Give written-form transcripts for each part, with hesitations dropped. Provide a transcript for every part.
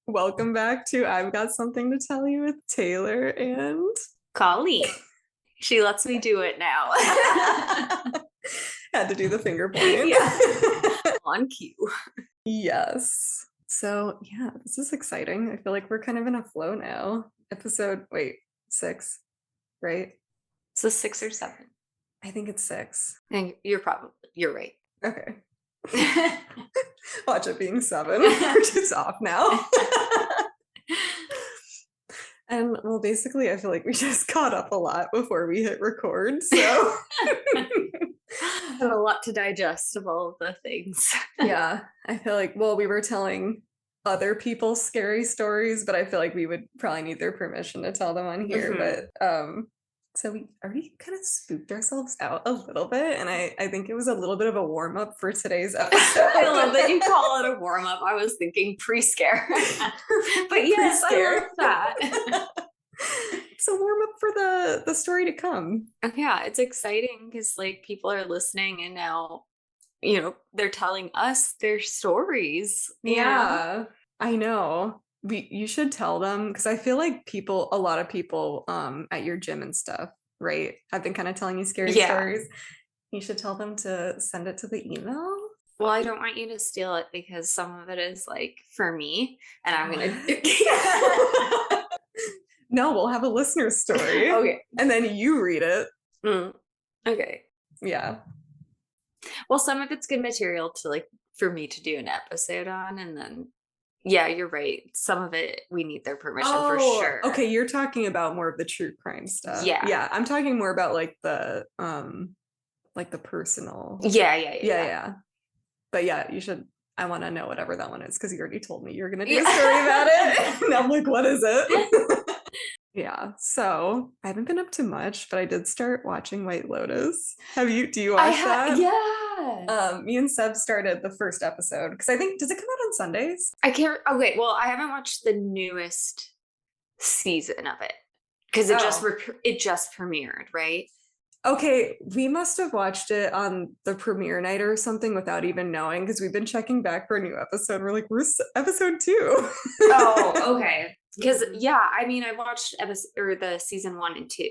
Welcome back to I've Got Something to Tell You with Taylor and Colleen. She lets me do it now. had to do the finger point. Yeah. On cue. Yes. So yeah, this is exciting. I feel like we're kind of in a flow now. Wait, 6, right? So 6 or 7. I think it's 6. And you're right. Okay. Watch it being 7. We're just off now. And well, basically, I feel like we just caught up a lot before we hit record. So Have a lot to digest of all of the things. yeah, I feel like, well, we were telling other people's scary stories, but I feel like we would probably need their permission to tell them on here. But so we already kind of spooked ourselves out a little bit, and I think it was a little bit of a warm up for today's episode. I love that you call it a warm up. I was thinking pre-scare. But yes, I love that. It's a warm up for the story to come. Yeah, it's exciting because like people are listening and now, they're telling us their stories. Yeah, I know. You should tell them because I feel like a lot of people at your gym and stuff, right, have been kind of telling you scary stories. You should tell them to send it to the email. Well, I don't want you to steal it because some of it is like for me and I'm gonna No, we'll have a listener story. Okay. And then you read it. Okay. Yeah. Well, some of it's good material to like for me to do an episode on, and then yeah, you're right. Some of it we need their permission for sure. Okay, you're talking about more of the true crime stuff. Yeah. Yeah, I'm talking more about like the personal. Yeah. But yeah, you should. I want to know whatever that one is because you already told me you're gonna do a story about it. And I'm like, what is it? Yeah, so I haven't been up to much, but I did start watching White Lotus. Do you watch that? Yeah. Me and Seb started the first episode because I think, does it come out on Sundays? I can't. Okay, well, I haven't watched the newest season of it because it just premiered, right? Okay, we must have watched it on the premiere night or something without even knowing because we've been checking back for a new episode. We're like, where's episode 2? Oh, okay. Because I mean, I watched the season 1 and 2,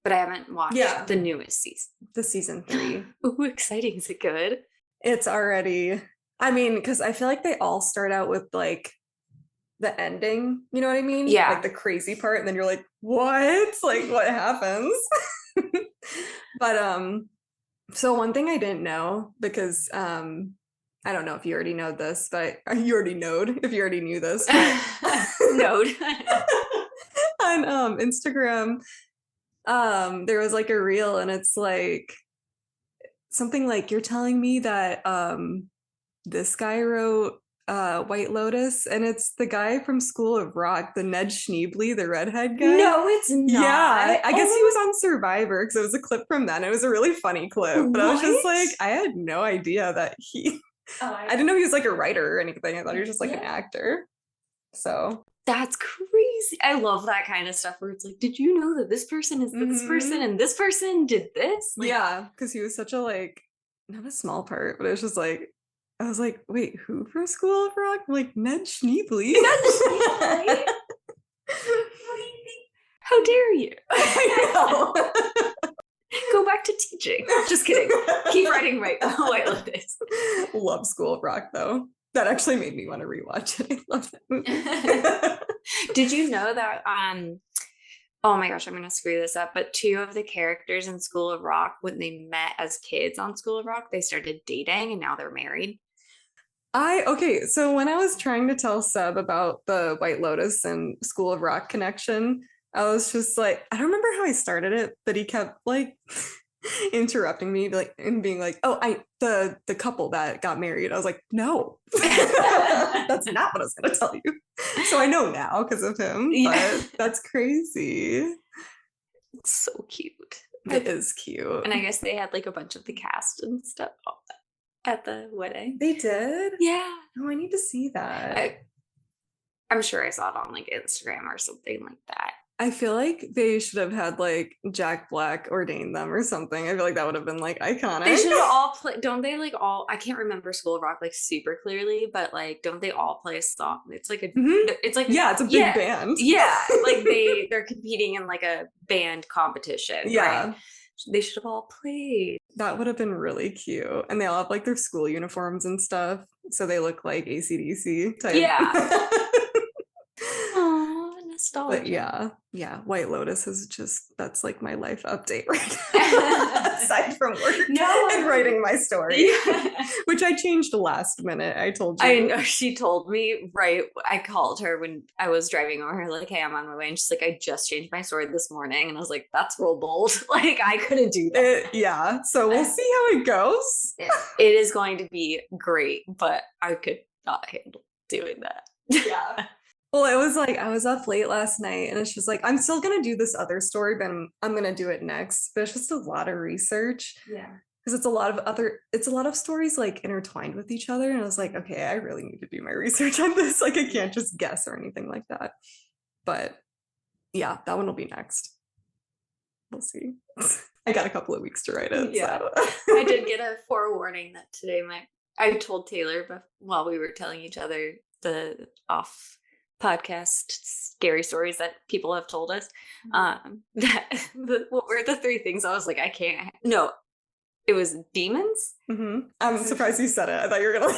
but I haven't watched the newest season. The season 3. Ooh, exciting! Is it good? It's already. I mean, because I feel like they all start out with like the ending. You know what I mean? Yeah. Like the crazy part, and then you're like, what? Like, what happens? But so one thing I didn't know because I don't know if you already know this, but you already knowed if you already knew this. But Node. On Instagram, there was like a reel and it's like something like, you're telling me that this guy wrote White Lotus, and it's the guy from School of Rock, the Ned Schneebly, the redhead guy. No, it's not. Yeah, I guess he was on Survivor because it was a clip from then. It was a really funny clip, but I was just like, I had no idea that I didn't know he was like a writer or anything. I thought he was just like an actor. So that's crazy. I love that kind of stuff where it's like, did you know that this person is this person and this person did this? Like, yeah, because he was such a like, not a small part, but it was just like, I was like, wait, who from School of Rock? I'm like, Ned Schneebly. Ned Schneebly? What do you think? How dare you? I know. Go back to teaching. Just kidding. Keep writing White Lotus. Love School of Rock though. That actually made me want to rewatch it. I love that movie. Did you know that oh my gosh, I'm gonna screw this up, but 2 of the characters in School of Rock, when they met as kids on School of Rock, they started dating and now they're married? Okay, so when I was trying to tell Seb about the White Lotus and School of Rock connection, I was just like, I don't remember how I started it, but he kept like interrupting me like and being like, oh, the couple that got married. I was like, no. That's not what I was gonna tell you. So I know now because of him, but that's crazy. It's so cute. It is cute. And I guess they had like a bunch of the cast and stuff at the wedding. They did? Yeah. Oh, I need to see that. I'm sure I saw it on like Instagram or something like that. I feel like they should have had like Jack Black ordain them or something. I feel like that would have been like iconic. They should have all play. Don't they like all? I can't remember School of Rock like super clearly, but like, don't they all play a song? It's like a. It's like yeah, it's a big band. Yeah, like they're competing in like a band competition. Yeah, right? They should have all played. That would have been really cute, and they all have like their school uniforms and stuff, so they look like AC/DC type. Yeah. Oh, nostalgia. But yeah, White Lotus is just, that's like my life update right now. Aside from work and writing my story, which I changed last minute. I told you. I know, she told me, right? I called her when I was driving over, like, hey, I'm on my way. And she's like, I just changed my story this morning. And I was like, that's real bold. Like, I couldn't do that. Yeah, so we'll see how it goes. It is going to be great, but I could not handle doing that. Yeah. Well, it was like I was up late last night and it's just like, I'm still going to do this other story, but I'm going to do it next. But it's just a lot of research. Yeah. Because it's a lot of stories like intertwined with each other. And I was like, okay, I really need to do my research on this. Like, I can't just guess or anything like that. But yeah, that one will be next. We'll see. I got a couple of weeks to write it. Yeah. So. I did get a forewarning that today I told Taylor while we were telling each other the off podcast scary stories that people have told us. What were the three things? I was like, I can't. No, it was demons. Mm-hmm. I'm surprised you said it. I thought you were gonna.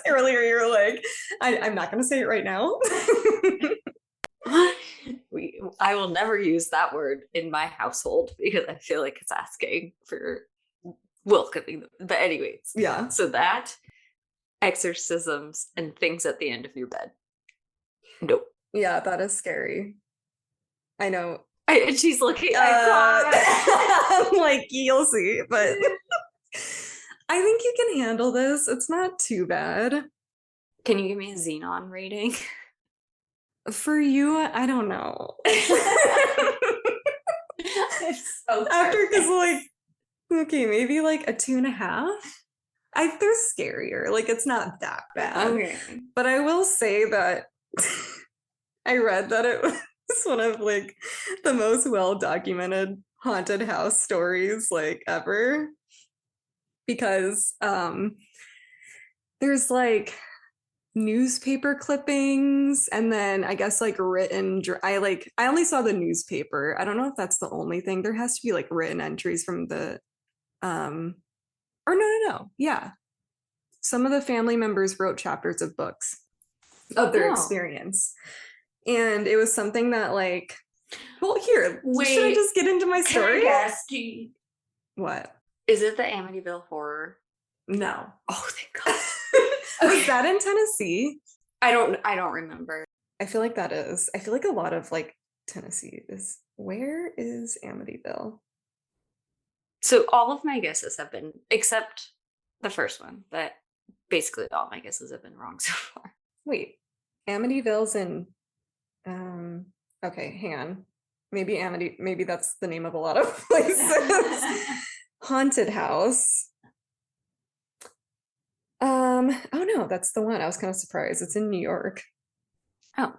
Earlier, you were like, I'm not gonna say it right now. I will never use that word in my household because I feel like it's asking for welcoming them. But anyways, yeah. So that, exorcisms, and things at the end of your bed. Nope. Yeah, that is scary. I know. She's looking. I'm like, you'll see, but I think you can handle this. It's not too bad. Can you give me a Xenon rating? For you, I don't know. It's so after, because like, okay, maybe like a 2.5. They're scarier. Like, it's not that bad. Okay. But I will say that I read that it was one of like the most well-documented haunted house stories like ever, because there's like newspaper clippings and then I guess like written. I only saw the newspaper. I don't know if that's the only thing. There has to be like written entries from the or no. Yeah. Some of the family members wrote chapters of books of their experience. And it was something that like, well, here, should I just get into my story? Yes. What? Is it the Amityville Horror? No. Oh, thank God. Was that in Tennessee? I don't remember. I feel like that is. I feel like a lot of like Tennessee is. Where is Amityville? So all of my guesses have been, except the first one, but basically all my guesses have been wrong so far. Wait, Amityville's in. Okay, hang on. Maybe that's the name of a lot of places. Haunted house. Oh no, that's the one. I was kind of surprised. It's in New York. Oh.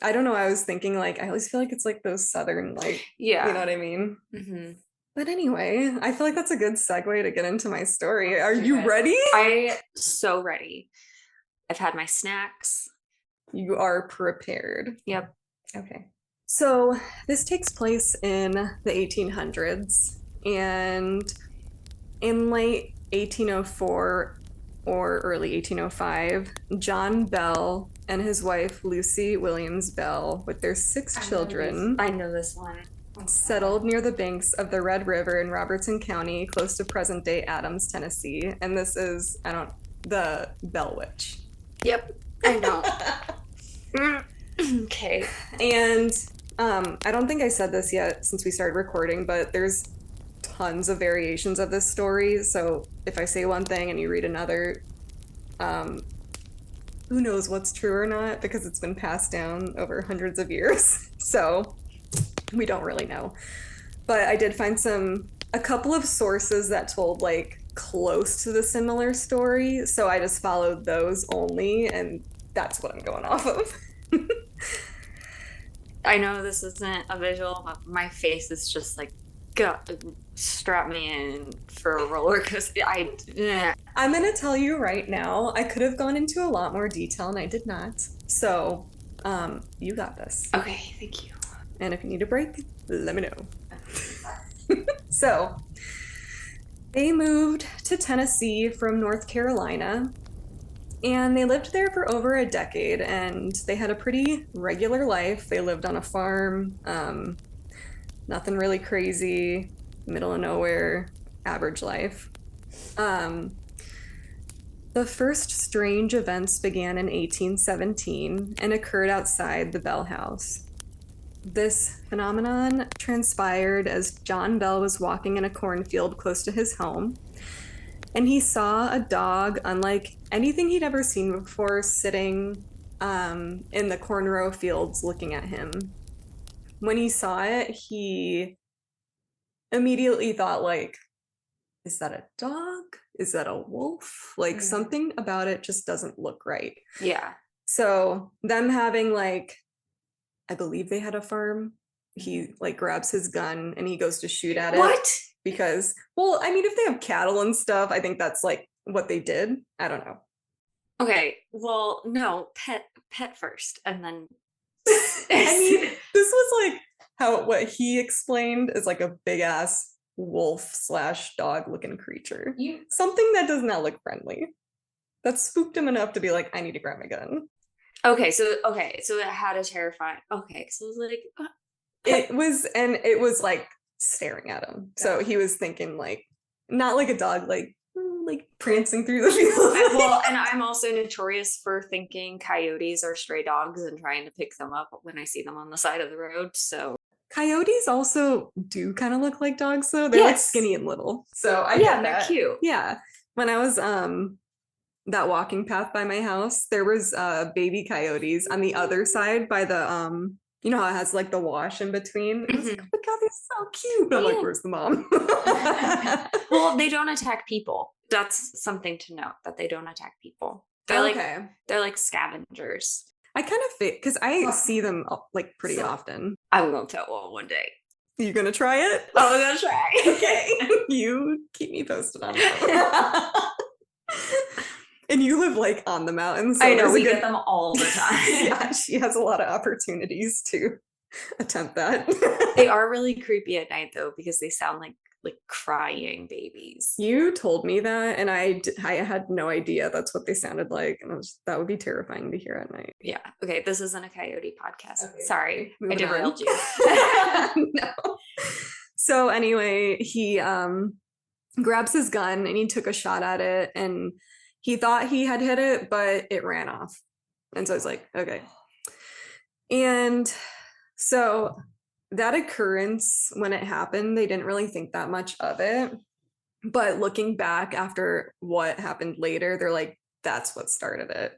I don't know. I was thinking like, I always feel like it's like those southern, like, yeah, you know what I mean? Mm-hmm. But anyway, I feel like that's a good segue to get into my story. Are you ready? I'm so ready. I've had my snacks. You are prepared. Yep. Okay. So this takes place in the 1800s, and in late 1804 or early 1805, John Bell and his wife Lucy Williams Bell, with their 6 children, I know this one, settled near the banks of the Red River in Robertson County, close to present-day Adams, Tennessee. And this is, the Bell Witch. Yep, I know. Okay. And I don't think I said this yet since we started recording, but there's tons of variations of this story. So if I say one thing and you read another, who knows what's true or not, because it's been passed down over hundreds of years. So we don't really know. But I did find a couple of sources that told like close to the similar story. So I just followed those only, and that's what I'm going off of. I know this isn't a visual, but my face is just like, go, strap me in for a roller coaster. I'm going to tell you right now, I could have gone into a lot more detail and I did not. So, you got this. Okay, thank you. And if you need a break, let me know. So, they moved to Tennessee from North Carolina, and they lived there for over a decade, and they had a pretty regular life. They lived on a farm, nothing really crazy, middle of nowhere, average life. The first strange events began in 1817 and occurred outside the Bell house. This phenomenon transpired as John Bell was walking in a cornfield close to his home, and he saw a dog unlike anything he'd ever seen before sitting in the corn row fields looking at him. When he saw it, he immediately thought, like, is that a dog? Is that a wolf? Like, something about it just doesn't look right. Yeah. So them having, like, I believe they had a farm. He like grabs his gun and he goes to shoot at it. What? Because, well, I mean, if they have cattle and stuff, I think that's like what they did. I don't know. Okay, well, no, pet first, and then. I mean, this was like what he explained is like a big ass wolf / dog looking creature. Something that does not look friendly. That spooked him enough to be like, I need to grab my gun. Okay, so it had a terrifying. Okay, so it was like it was like staring at him. So he was thinking like not like a dog, like prancing through the field. Well, and I'm also notorious for thinking coyotes are stray dogs and trying to pick them up when I see them on the side of the road. So coyotes also do kind of look like dogs, though. They're like skinny and little. So I get that. They're cute. Yeah, when I was that walking path by my house, there was baby coyotes on the other side by the you know how it has like the wash in between. I was like, oh my god, they're so cute. But I'm like, where's the mom? Well, they don't attack people. That's something to note, that they don't attack people. They're they're like scavengers. I kind of fit because I see them like pretty often. I'm gonna tell one day. You gonna try it? Oh, I'm gonna try. Okay. You keep me posted on it. And you live like on the mountains. So I know, we get them all the time. Yeah, she has a lot of opportunities to attempt that. They are really creepy at night though, because they sound like crying babies. You told me that, and I had no idea that's what they sounded like, and that would be terrifying to hear at night. Yeah. Okay, this isn't a coyote podcast. Okay, sorry, I derailed you. No. So anyway, he grabs his gun and he took a shot at it, and he thought he had hit it, but it ran off. And so I was like, okay. And so that occurrence, when it happened, they didn't really think that much of it. But looking back after what happened later, they're like, that's what started it.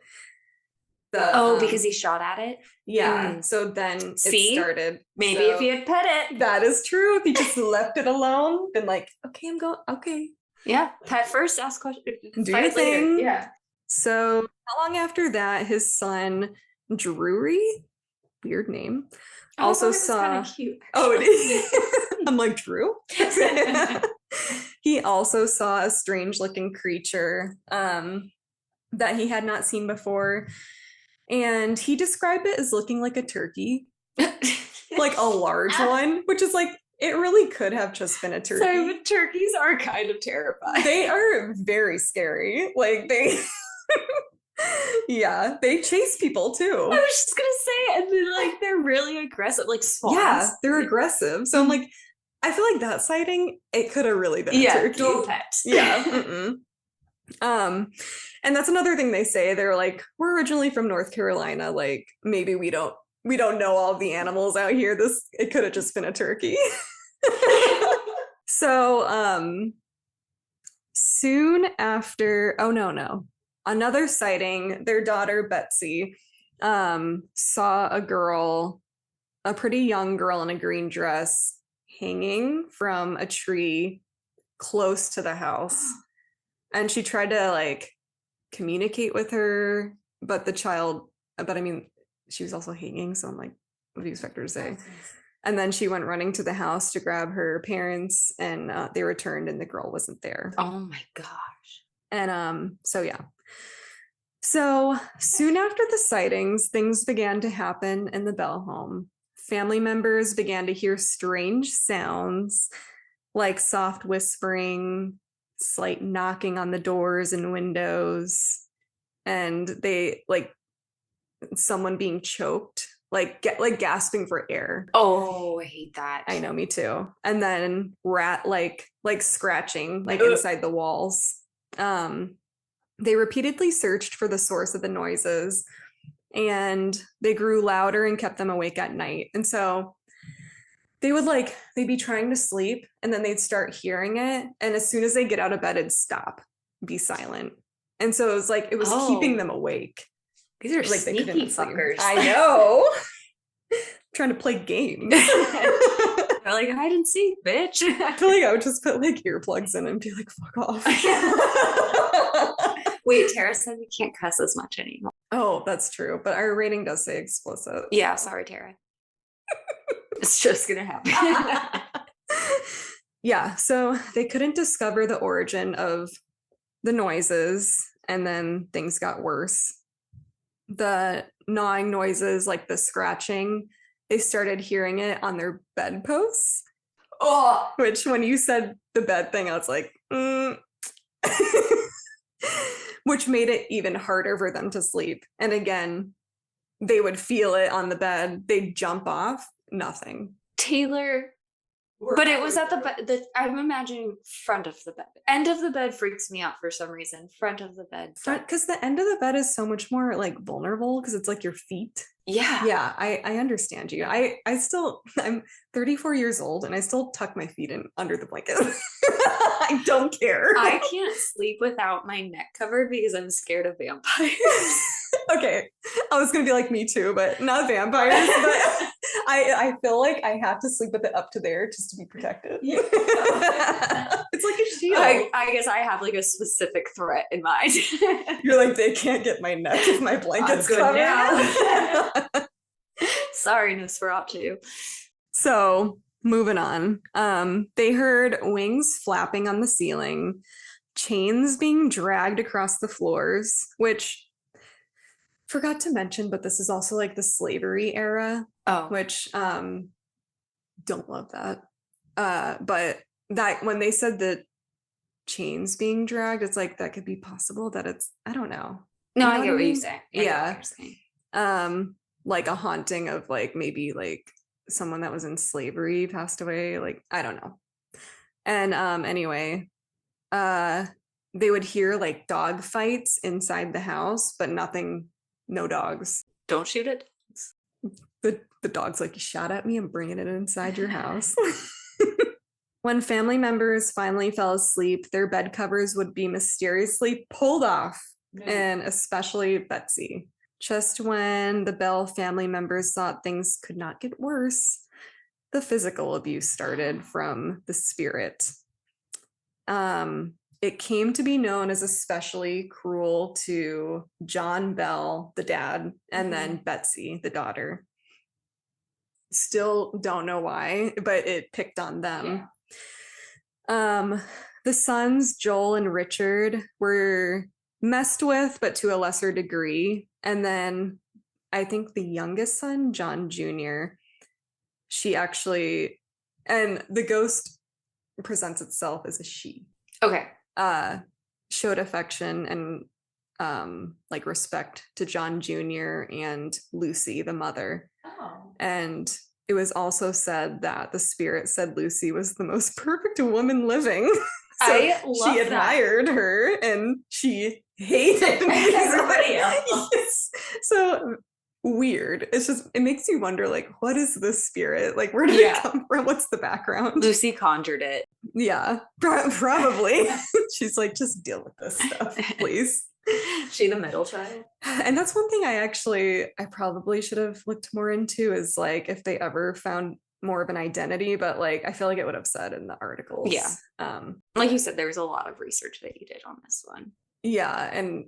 Because he shot at it? Yeah. So then it started. Maybe if he had pet it. That is true. If he just left it alone, been like, okay, I'm going, okay. Yeah. Pet first, ask questions. Do your thing. Yeah. So not long after that, his son, Drury, weird name, also saw. Kind of cute. Oh, it is. I'm like, Drew? He also saw a strange looking creature that he had not seen before. And he described it as looking like a turkey, like a large one, which is like, it really could have just been a turkey. Sorry, but turkeys are kind of terrifying. They are very scary. Like yeah, they chase people too. I was just gonna say, and then like they're really aggressive, like swans. Yeah, they're aggressive. So I'm like, I feel like that sighting, it could have really been a turkey. Don't pet. Yeah. And that's another thing they say. They're like, we're originally from North Carolina. Like, maybe we don't know all the animals out here. It could have just been a turkey. So, soon after, another sighting, their daughter, Betsy, saw a pretty young girl in a green dress hanging from a tree close to the house. And she tried to like communicate with her, but she was also hanging. So I'm like, what do you expect her to say? And then she went running to the house to grab her parents, and they returned, and the girl wasn't there. Oh my gosh. And so yeah. So soon after the sightings, things began to happen in the Bell home. Family members began to hear strange sounds like soft whispering, slight knocking on the doors and windows, and they like someone being choked, like gasping for air. Oh, I hate that. I know, me too. And then rat like scratching like inside the walls. They repeatedly searched for the source of the noises, and they grew louder and kept them awake at night. And so they'd be trying to sleep, and then they'd start hearing it, and as soon as they get out of bed, it'd stop, be silent. And so it was keeping them awake. These are like sneaky fuckers. I know. Trying to play games. They're like, hide and seek, bitch. I feel like I would just put like earplugs in and be like, fuck off. Wait, Tara said we can't cuss as much anymore. Oh, that's true. But our rating does say explicit. Yeah, sorry, Tara. It's just gonna happen. Yeah, so they couldn't discover the origin of the noises, and then things got worse. The gnawing noises, like the scratching, they started hearing it on their bedposts. Oh, which when you said the bed thing, I was like, which made it even harder for them to sleep. And again, they would feel it on the bed. They'd jump off, nothing. Taylor, but it was at the bed. I'm imagining front of the bed. End of the bed freaks me out for some reason. Front of the bed. Because the end of the bed is so much more like vulnerable because it's like your feet. Yeah. Yeah, I understand you. I'm 34 years old and I still tuck my feet in under the blanket. I don't care. I can't sleep without my neck covered because I'm scared of vampires. Okay. I was gonna be like me too, but not vampires. But I feel like I have to sleep with it up to there just to be protected. Yeah. It's like a shield. I guess I have like a specific threat in mind. You're like, they can't get my neck if my blanket's good covered. Now. Sorry, Nosferatu. So moving on. They heard wings flapping on the ceiling, chains being dragged across the floors, which forgot to mention, but this is also like the slavery era. Oh, which don't love that. But that when they said that chains being dragged, it's like that could be possible that it's, I don't know. No, I get what you're saying. Yeah. Like a haunting of like maybe like someone that was in slavery passed away. Like, I don't know. And anyway, they would hear like dog fights inside the house, but nothing, no dogs. Don't shoot it. The dog's like, you shot at me, I'm bringing it inside your house. When family members finally fell asleep, their bed covers would be mysteriously pulled off, and especially Betsy. Just when the Bell family members thought things could not get worse, the physical abuse started from the spirit. It came to be known as especially cruel to John Bell, the dad, and then Betsy, the daughter. Still don't know why, but it picked on them. Yeah. The sons, Joel and Richard, were messed with, but to a lesser degree. And then I think the youngest son, John Jr., she actually, and the ghost presents itself as a she. Okay. Showed affection and like respect to John Jr. and Lucy, the mother. Oh. And it was also said that the spirit said Lucy was the most perfect woman living. So I love she admired her and she hated everybody else. Yes. So weird. It's just, it makes you wonder, like, what is this spirit? Like, where did it come from? What's the background? Lucy conjured it. Yeah, probably. She's like, just deal with this stuff, please. She the middle child. And that's one thing I probably should have looked more into, is like if they ever found more of an identity, but like I feel like it would have said in the articles. Yeah. Like you said, there was a lot of research that you did on this one. Yeah, and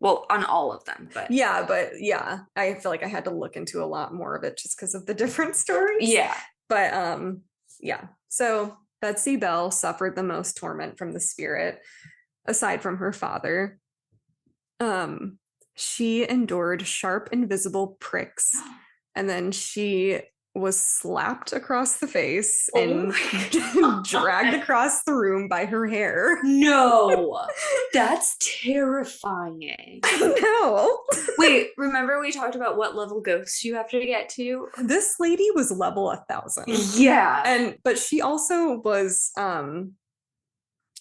Well, on all of them, but yeah, I feel like I had to look into a lot more of it just because of the different stories. yeah. But yeah. So Betsy Bell suffered the most torment from the spirit, aside from her father. She endured sharp, invisible pricks, and then she was slapped across the face and dragged across the room by her hair. No, that's terrifying. No. Wait, remember we talked about what level ghosts you have to get to? This lady was level 1,000. Yeah. But she also was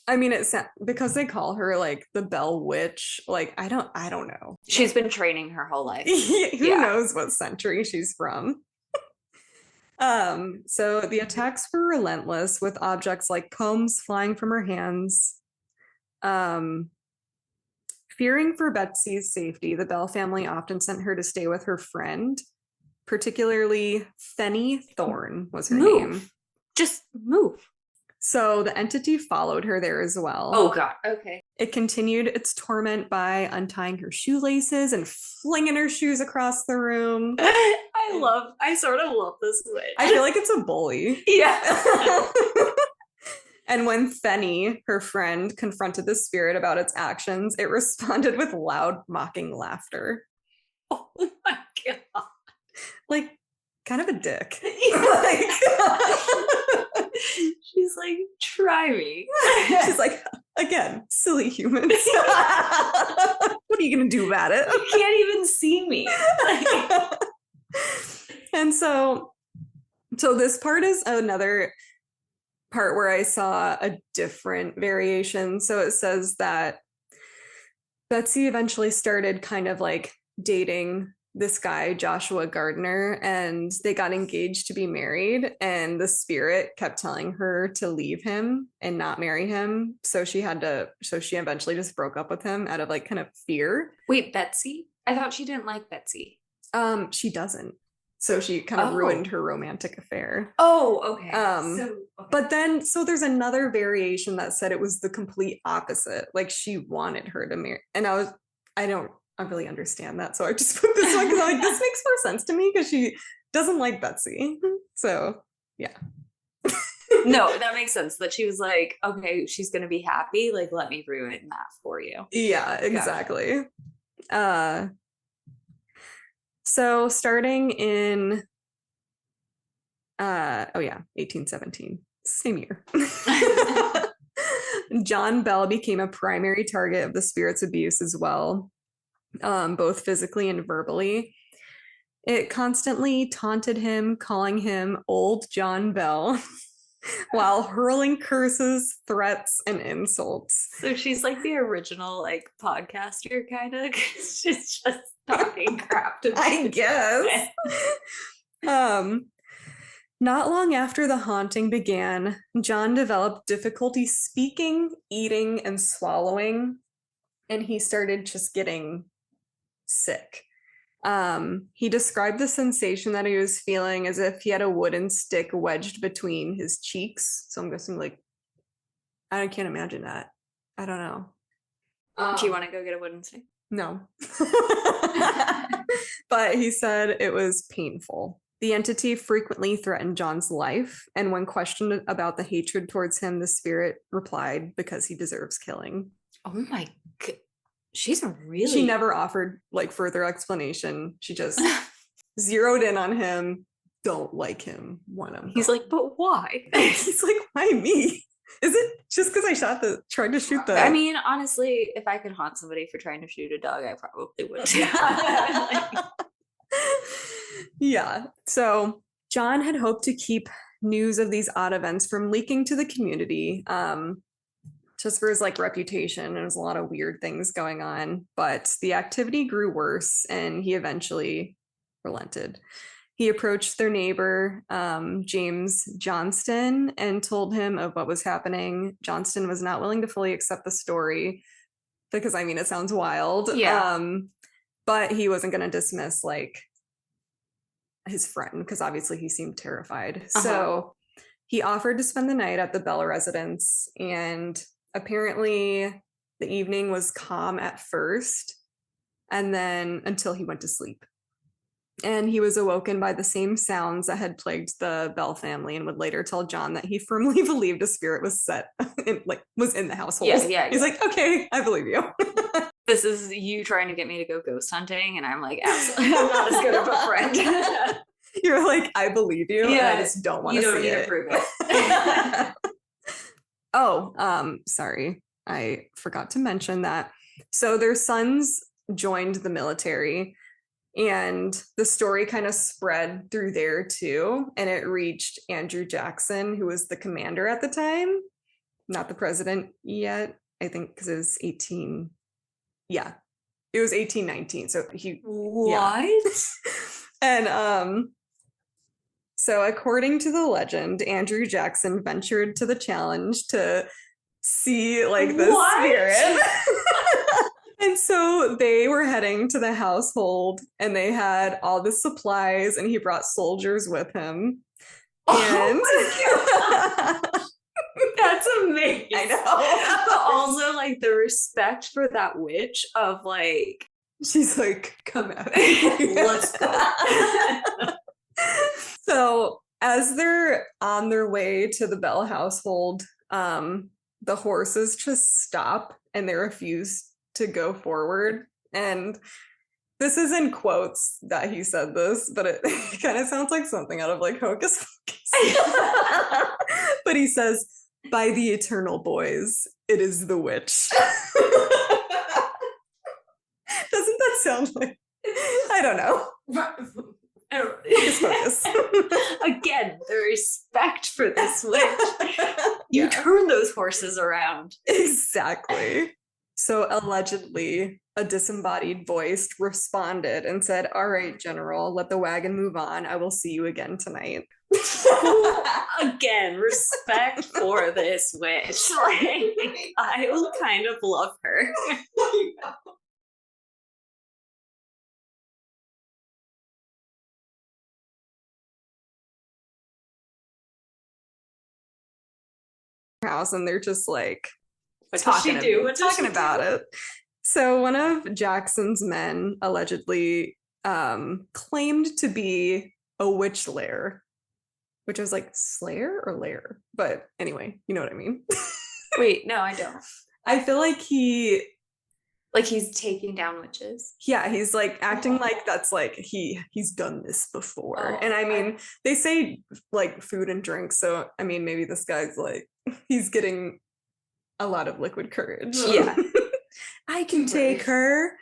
I mean, it's because they call her like the Bell Witch. Like, I don't know. She's been training her whole life. Who knows what century she's from? So the attacks were relentless, with objects like combs flying from her hands. Fearing for Betsy's safety, the Bell family often sent her to stay with her friend, particularly Fenny Thorne was her name. Just move. So the entity followed her there as well. Oh, God. Okay. It continued its torment by untying her shoelaces and flinging her shoes across the room. I sort of love this witch. I feel like it's a bully. Yeah. And when Fenny, her friend, confronted the spirit about its actions, it responded with loud, mocking laughter. Oh my God. Like, kind of a dick. She's like, try me. She's like, again, silly humans. What are you going to do about it? You can't even see me. And so this part is another part where I saw a different variation. So it says that Betsy eventually started kind of like dating this guy, Joshua Gardner, and they got engaged to be married, and the spirit kept telling her to leave him and not marry him. So she eventually just broke up with him out of like kind of fear. Wait, Betsy? I thought she didn't like Betsy. She doesn't. So she kind of ruined her romantic affair. Oh, okay. But then, so there's another variation that said it was the complete opposite. Like she wanted her to marry. And I don't really understand that. So I just put this one because I'm like, this makes more sense to me because she doesn't like Betsy. So yeah. No, that makes sense. That she was like, okay, she's going to be happy. Like, let me ruin that for you. Yeah, exactly. Gotcha. So starting in 1817, same year. John Bell became a primary target of the spirit's abuse as well, both physically and verbally. It constantly taunted him, calling him Old John Bell, while hurling curses, threats, and insults. So she's like the original like podcaster kind of. She's just talking crap to me. I guess. Not long after the haunting began, John developed difficulty speaking, eating, and swallowing, and he started just getting sick. He described the sensation that he was feeling as if he had a wooden stick wedged between his cheeks. So I'm guessing like, I can't imagine that. I don't know. Do you want to go get a wooden stick? No. But he said it was painful. The entity frequently threatened John's life, and when questioned about the hatred towards him, the spirit replied, because he deserves killing. Oh my God. She's really... She never offered like further explanation. She just zeroed in on him. Don't like him. Want him. He's like, but why? He's like, why me? Is it just because I tried to shoot the... I mean, honestly, if I could haunt somebody for trying to shoot a dog, I probably would. Yeah. So John had hoped to keep news of these odd events from leaking to the community, just for his like reputation, and there's a lot of weird things going on. But the activity grew worse, and he eventually relented. He approached their neighbor, James Johnston, and told him of what was happening. Johnston was not willing to fully accept the story because, I mean, it sounds wild. Yeah. But he wasn't going to dismiss like his friend because obviously he seemed terrified. Uh-huh. So he offered to spend the night at the Bell residence, and apparently the evening was calm at first. and then until he went to sleep. And he was awoken by the same sounds that had plagued the Bell family, and would later tell John that he firmly believed a spirit was was in the household. He's like, okay, I believe you. This is you trying to get me to go ghost hunting, and I'm like, absolutely, I'm not as good of a friend. You're like, I believe you, and I just don't want to see it. You don't need to prove it. Oh, sorry. I forgot to mention that. So their sons joined the military, and the story kind of spread through there too. And it reached Andrew Jackson, who was the commander at the time, not the president yet, I think, because it was 1819. So what? Yeah. And so according to the legend, Andrew Jackson ventured to the challenge to see like the spirit. And so they were heading to the household, and they had all the supplies, and he brought soldiers with him. And oh my that's amazing. I know. But also like the respect for that witch of like, she's like, come at me. Let's go. So as they're on their way to the Bell household, the horses just stop and they refuse to go forward. And this is in quotes that he said this, but it kind of sounds like something out of like Hocus Pocus. But he says, by the eternal boys, it is the witch. Doesn't that sound like, I don't know. Hocus Pocus. Again, the respect for this witch. You turn those horses around. Exactly. So allegedly, a disembodied voice responded and said, all right, General, let the wagon move on. I will see you again tonight. Again, respect for this witch. Like, I kind of love her. House, and they're just like, what does she do? Talking about it. So one of Jackson's men allegedly claimed to be a witch lair, which is like slayer or lair, but anyway, you know what I mean. Wait, no, I don't. I feel like he's taking down witches. Yeah, he's like acting like that's like he's done this before. And I mean, they say like food and drink, so I mean maybe this guy's like he's getting a lot of liquid courage. Yeah. I can take her.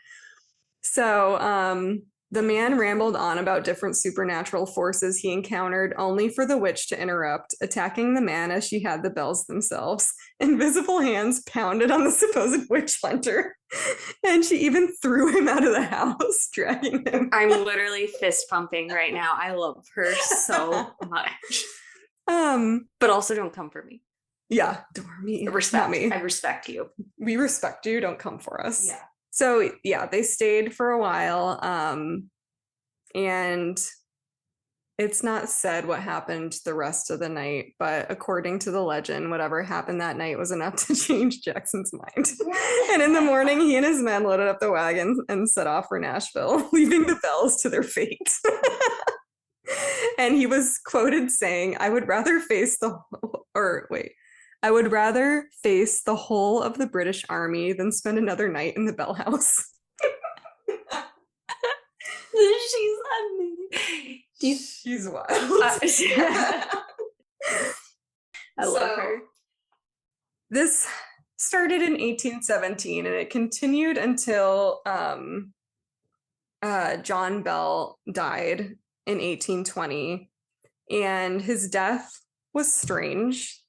So the man rambled on about different supernatural forces he encountered, only for the witch to interrupt, attacking the man as she had the bells themselves. Invisible hands pounded on the supposed witch hunter, and she even threw him out of the house, dragging him. I'm literally fist pumping right now. I love her so much. But also don't come for me. Yeah, me. Respect me. I respect you. We respect you. Don't come for us. Yeah. So yeah, they stayed for a while, and it's not said what happened the rest of the night, but according to the legend, whatever happened that night was enough to change Jackson's mind. And in the morning, he and his men loaded up the wagon and set off for Nashville, leaving the Bells to their fate. And he was quoted saying, I would rather face the whole of the British Army than spend another night in the Bell House. She's amazing. She's wild. I love her. This started in 1817, and it continued until John Bell died in 1820. And his death was strange.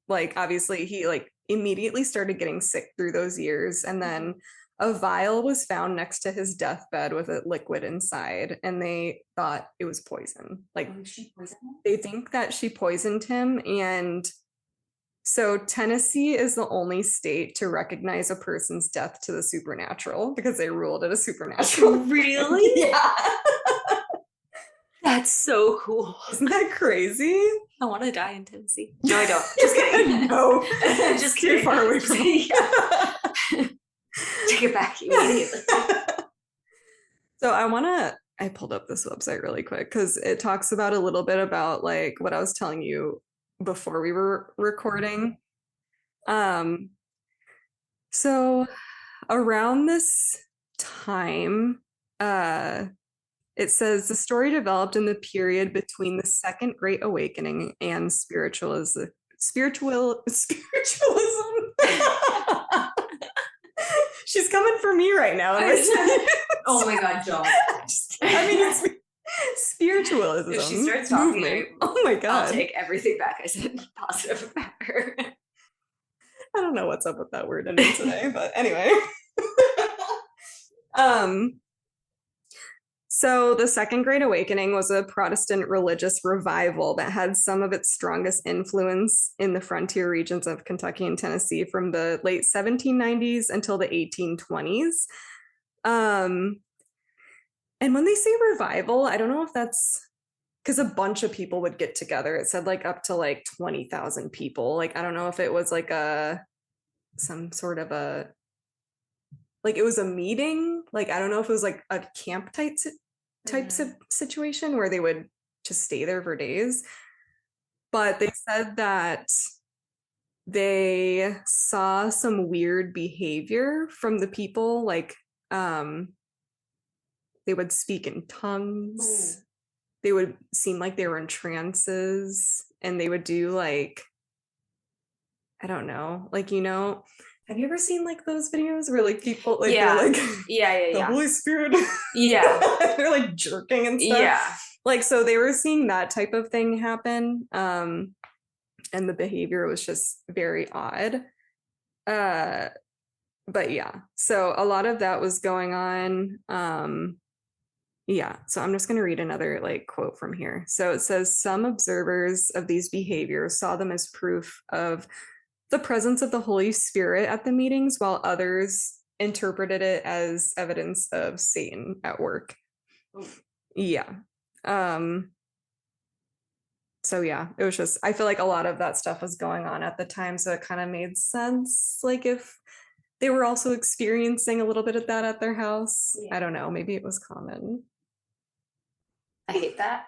Like, obviously, he like immediately started getting sick through those years, and then a vial was found next to his deathbed with a liquid inside, and they thought it was poison. Like, she poisoned him? They think that she poisoned him. And so Tennessee is the only state to recognize a person's death to the supernatural, because they ruled it a supernatural. Really? Yeah. That's so cool. Isn't that crazy? I want to die in Tennessee. No, I don't. Just kidding. No. Just too far away from me. Take it back immediately. So I pulled up this website really quick because it talks about a little bit about like what I was telling you before we were recording. Um, so around this time, uh, it says the story developed in the period between the Second Great Awakening and spiritualism. She's coming for me right now. Oh my God, John. I mean, it's spiritualism. If she starts talking, movement. Oh my God. I'll take everything back I said positive about her. I don't know what's up with that word in me today, but anyway. So the Second Great Awakening was a Protestant religious revival that had some of its strongest influence in the frontier regions of Kentucky and Tennessee from the late 1790s until the 1820s. And when they say revival, I don't know if that's because a bunch of people would get together. It said like up to like 20,000 people. Like, I don't know if it was like some sort of like it was a meeting. Like, I don't know if it was like a camp types of situation where they would just stay there for days. But they said that they saw some weird behavior from the people, like they would speak in tongues. Ooh. They would seem like they were in trances, and they would do like, I don't know, like, have you ever seen like those videos where like people like they're like the Holy Spirit? Yeah. They're like jerking and stuff. Yeah. Like, so they were seeing that type of thing happen. And the behavior was just very odd. But yeah, so a lot of that was going on. Yeah, so I'm just going to read another like quote from here. So it says some observers of these behaviors saw them as proof of the presence of the Holy Spirit at the meetings, while others interpreted it as evidence of Satan at work. Oh. Yeah. So yeah, it was just, I feel like a lot of that stuff was going on at the time, so it kind of made sense. Like if they were also experiencing a little bit of that at their house. Yeah. I don't know, maybe it was common. I hate that.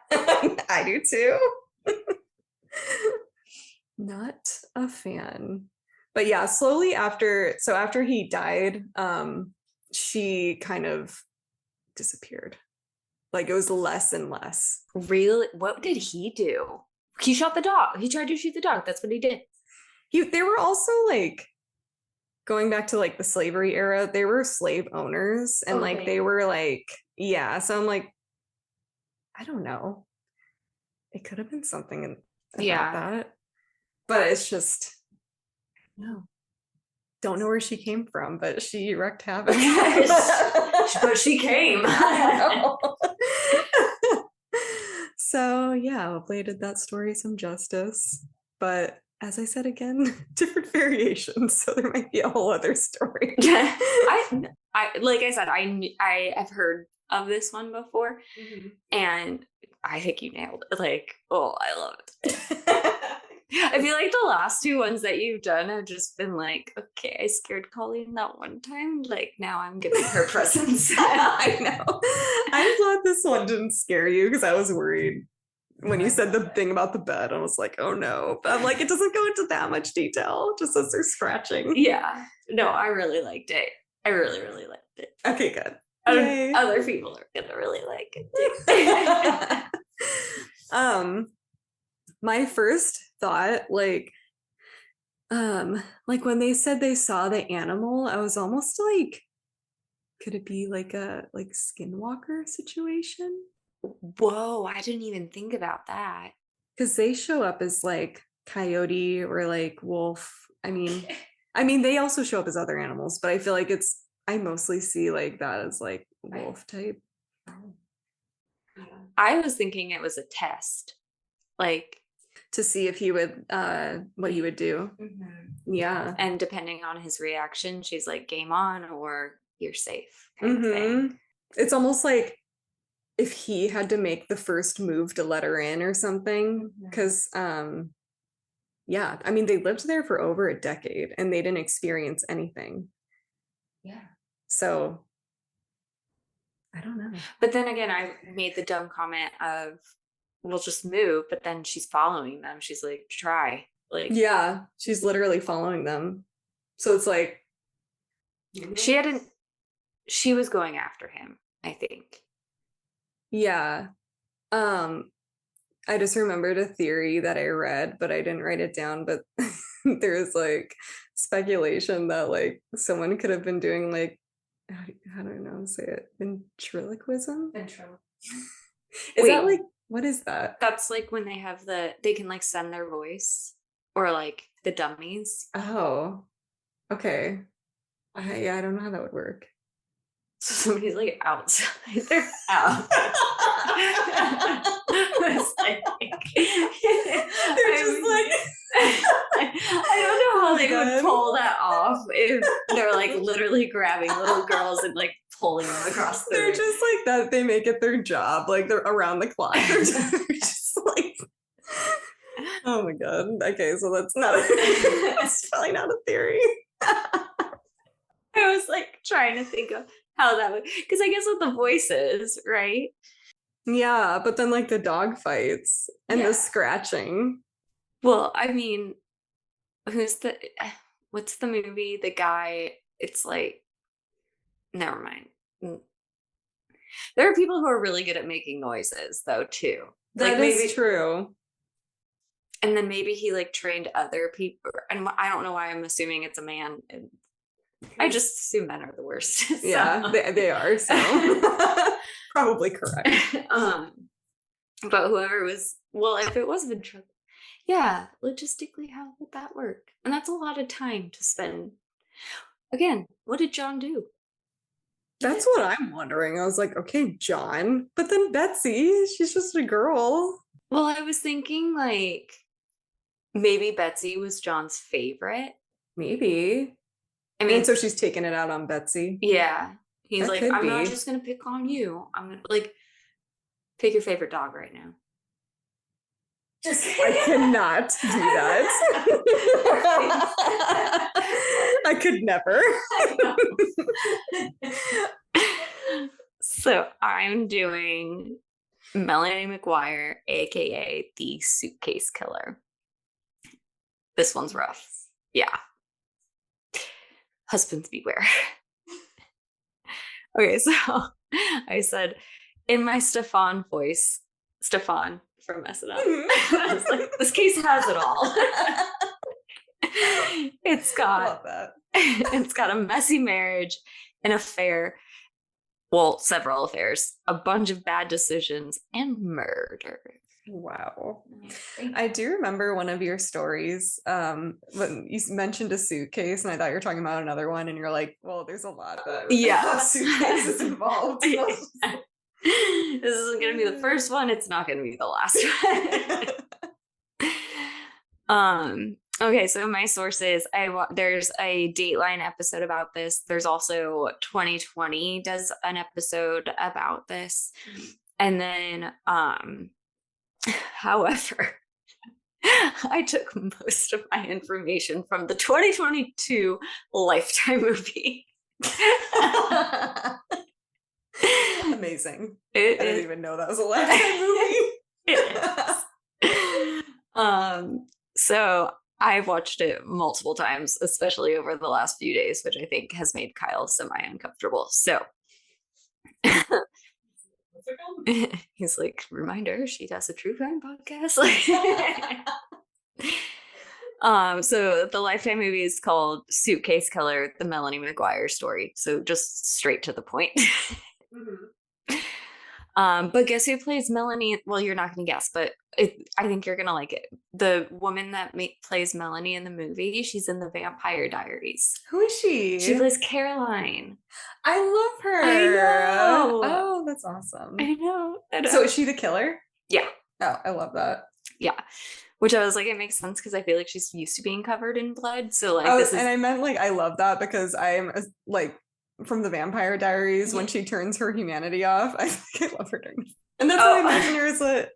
I do too. Not a fan. But yeah, slowly after he died, she kind of disappeared. Like it was less and less. Really? What did he do? He shot the dog. He tried to shoot the dog. That's what he did. They were also like going back to like the slavery era, they were slave owners and like they were like, yeah. So I'm like, I don't know. It could have been something about that. But it's just, no. Don't know where she came from, but she wreaked havoc. But she came. So yeah, hopefully I did that story some justice. But as I said again, different variations, so there might be a whole other story. I like I said, I have heard of this one before, and I think you nailed it. Like, oh, I love it. I feel like the last two ones that you've done have just been like, okay, I scared Colleen that one time. Like now I'm giving her presents. I know. I'm glad this one didn't scare you because I was worried when you said the thing about the bed. I was like, oh no. But I'm like, it doesn't go into that much detail, just as they're scratching. Yeah. No, I really liked it. I really, really liked it. Okay, good. Other people are gonna really like it too. My first thought, like when they said they saw the animal, I was almost like, could it be like a skinwalker situation? Whoa, I didn't even think about that. Because they show up as like coyote or like wolf. I mean, they also show up as other animals, but I feel like I mostly see like that as like wolf type. I was thinking it was a test, like to see if he would what he would do. Yeah, and depending on his reaction, she's like game on or you're safe kind of thing. It's almost like if he had to make the first move to let her in or something, because yeah, I mean, they lived there for over a decade and they didn't experience anything. Yeah. So I don't know. But then again, I made the dumb comment of, we'll just move, but then she's following them. She's like, try. Like, Yeah, she's literally following them. So it's like she was going after him, I think. yeah. I just remembered a theory that I read, but I didn't write it down. But there's like speculation that like someone could have been doing like, how do I know how to say it? Ventriloquism? Is that like, what is that? That's like when they can like send their voice, or like the dummies. Oh, okay. I don't know how that would work. So somebody's like outside. They're out. They're just like, I don't know how they would pull that off if they're like literally grabbing little girls and like pulling them across the They're room. just like that. They make it their job. Like they're around the clock. They're just like, oh my God. Okay, so that's probably not a theory. I was like trying to think of how that would, because I guess with the voices, right? Yeah, but then like the dog fights and the scratching. Well, I mean, what's the movie? The guy, it's like, never mind. There are people who are really good at making noises though, too. That like is true. And then maybe he like trained other people. And I don't know why I'm assuming it's a man. I just assume men are the worst. So. Yeah, they are. So probably correct. But whoever was, well, if it was ventriloquism, yeah, logistically, how would that work? And that's a lot of time to spend. Again, what did John do? That's what I'm wondering. I was like, okay, John, but then Betsy, she's just a girl. Well, I was thinking like maybe Betsy was John's favorite. Maybe. I mean, so she's taking it out on Betsy. Yeah. He's like, I'm not just going to pick on you. I'm going to like pick your favorite dog right now. I cannot do that. I could never. So I'm doing Melanie McGuire, aka the Suitcase Killer. This one's rough. Yeah. Husbands beware. Okay, so I said in my Stefan voice, Stefan from Mess It Up. I was like, this case has it all. It's got a messy marriage, an affair, well, several affairs, a bunch of bad decisions, and murder. Wow. I do remember one of your stories when you mentioned a suitcase, and I thought you were talking about another one, and you're like, well, there's a lot of suitcases involved. This isn't going to be the first one. It's not going to be the last one. Okay, so my sources, there's a Dateline episode about this. There's also 2020 does an episode about this. And then, however, I took most of my information from the 2022 Lifetime movie. Amazing. I didn't even know that was a Lifetime movie. It is. So I've watched it multiple times, especially over the last few days, which I think has made Kyle semi-uncomfortable. So he's like, reminder, she does a true crime podcast. So the Lifetime movie is called Suitcase Killer, the Melanie McGuire story. So just straight to the point. But guess who plays Melanie? Well, you're not going to guess, but I think you're going to like it. The woman that plays Melanie in the movie, she's in the Vampire Diaries. Who is she? She plays Caroline. I love her. I know. Oh, that's awesome. I know. So is she the killer? Yeah. Oh, I love that. Yeah. Which I was like, it makes sense because I feel like she's used to being covered in blood. So like, and I meant like, I love that because I'm like, from the Vampire Diaries, when she turns her humanity off, I love her doing. And that's why I imagine her as a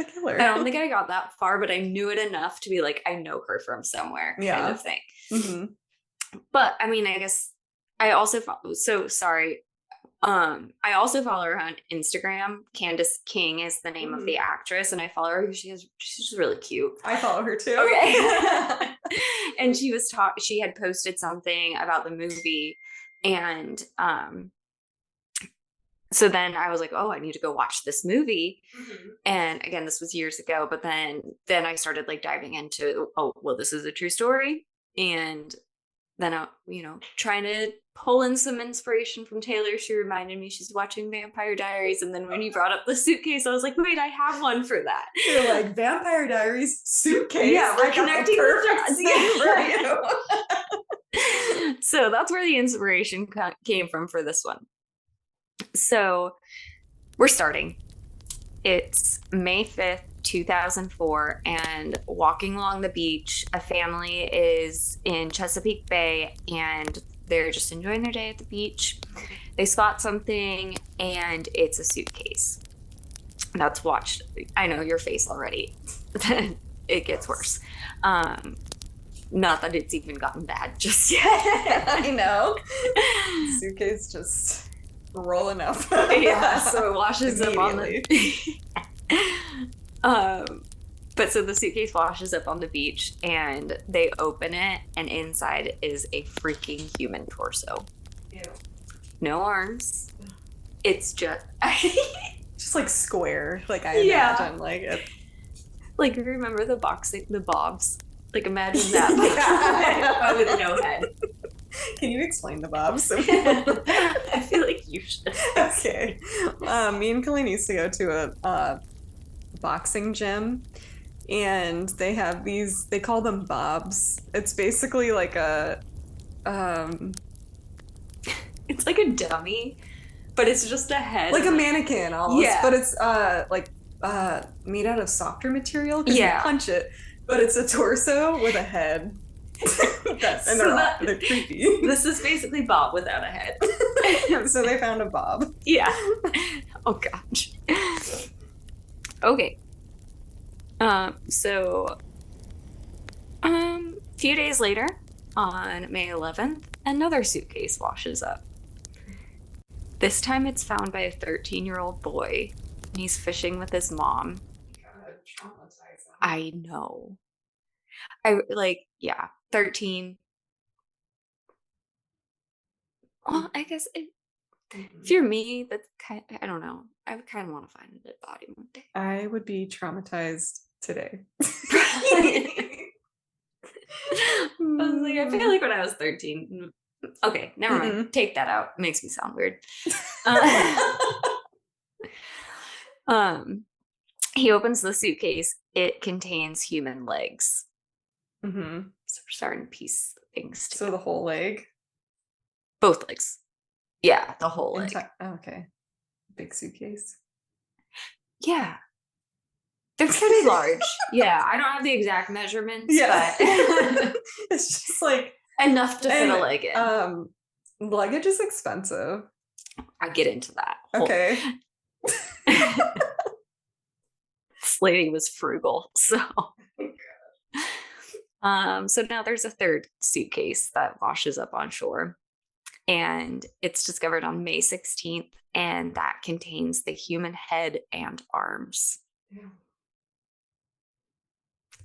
killer. I don't think I got that far, but I knew it enough to be like, I know her from somewhere, kind of thing. But I mean, I guess I also so sorry. I also follow her on Instagram. Candace King is the name of the actress, and I follow her because she's really cute. I follow her too. Okay. And she had posted something about the movie, and so then I was like, oh, I need to go watch this movie. And again, this was years ago, but then I started like diving into, oh, well, this is a true story. And then I, trying to pull in some inspiration from Taylor. She reminded me she's watching Vampire Diaries. And then when you brought up the suitcase, I was like, wait, I have one for that. You're like, Vampire Diaries, suitcase. Yeah, we're connecting the for you. So that's where the inspiration came from for this one. So we're starting. It's May 5th, 2004, and walking along the beach, a family is in Chesapeake Bay, and they're just enjoying their day at the beach. They spot something, and it's a suitcase. That's watched. I know your face already. It gets worse. Not that it's even gotten bad just yet. I know. Suitcase just rolling up. Yeah, so it washes up on the but so the suitcase washes up on the beach, and they open it, and inside is a freaking human torso. Ew. No arms. It's just like square, like I imagine. Like it. Like, remember the bobs? Like, imagine that, but with no head. Can you explain the bobs? I feel like you should. Okay. Me and Kelly used to go to a boxing gym, and they have these, they call them bobs. It's basically like a it's like a dummy, but it's just a head. Like a mannequin almost. Yeah. But it's made out of softer material because you punch it. But it's a torso with a head. They're creepy. This is basically Bob without a head. So they found a Bob. Yeah. Oh gosh. Okay. So a few days later, on May 11th, another suitcase washes up. This time it's found by a 13-year-old boy, and he's fishing with his mom. God, traumatizing. I know. 13. Well, I guess if you're me, that's I don't know. I would kind of want to find a dead body one day. I would be traumatized today. I was like, I feel like when I was 13. Okay, never mind. Take that out. It makes me sound weird. He opens the suitcase. It contains human legs. So we're starting to piece things together. So the whole leg? Both legs. Yeah, the whole leg. Okay. Big suitcase. Yeah. They're pretty large. Yeah, I don't have the exact measurements, but it's just like enough to fit a leg in. Luggage is expensive. I get into that. Okay. This lady was frugal, so. So now there's a third suitcase that washes up on shore, and it's discovered on May 16th, and that contains the human head and arms. Yeah.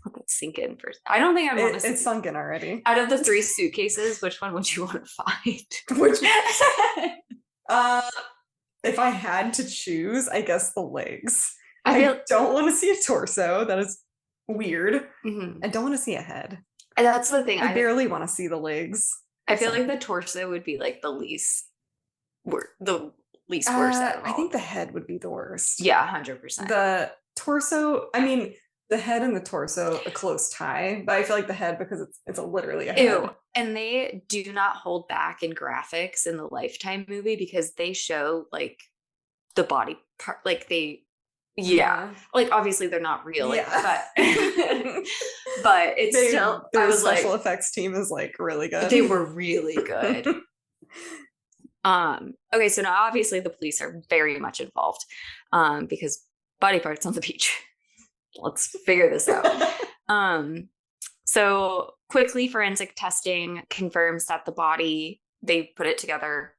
Let that sink in first. I don't think I want to. It's sunk in already. Out of the 3 suitcases, which one would you want to find? Which? If I had to choose, I guess the legs. I don't want to see a torso. That is weird. I don't want to see a head. And that's the thing. I barely want to see the legs. I feel like the torso would be like the least worst. I think the head would be the worst. Yeah, 100%. The torso. I mean, the head and the torso a close tie, but I feel like the head because it's literally a head. Ew. And they do not hold back in graphics in the Lifetime movie because they show like the body part, like they. Yeah, like obviously they're not real, but it's still. Their special effects team is like really good. They were really good. Okay, so now obviously the police are very much involved, because body parts on the beach. Let's figure this out. So quickly, forensic testing confirms that the body, they put it together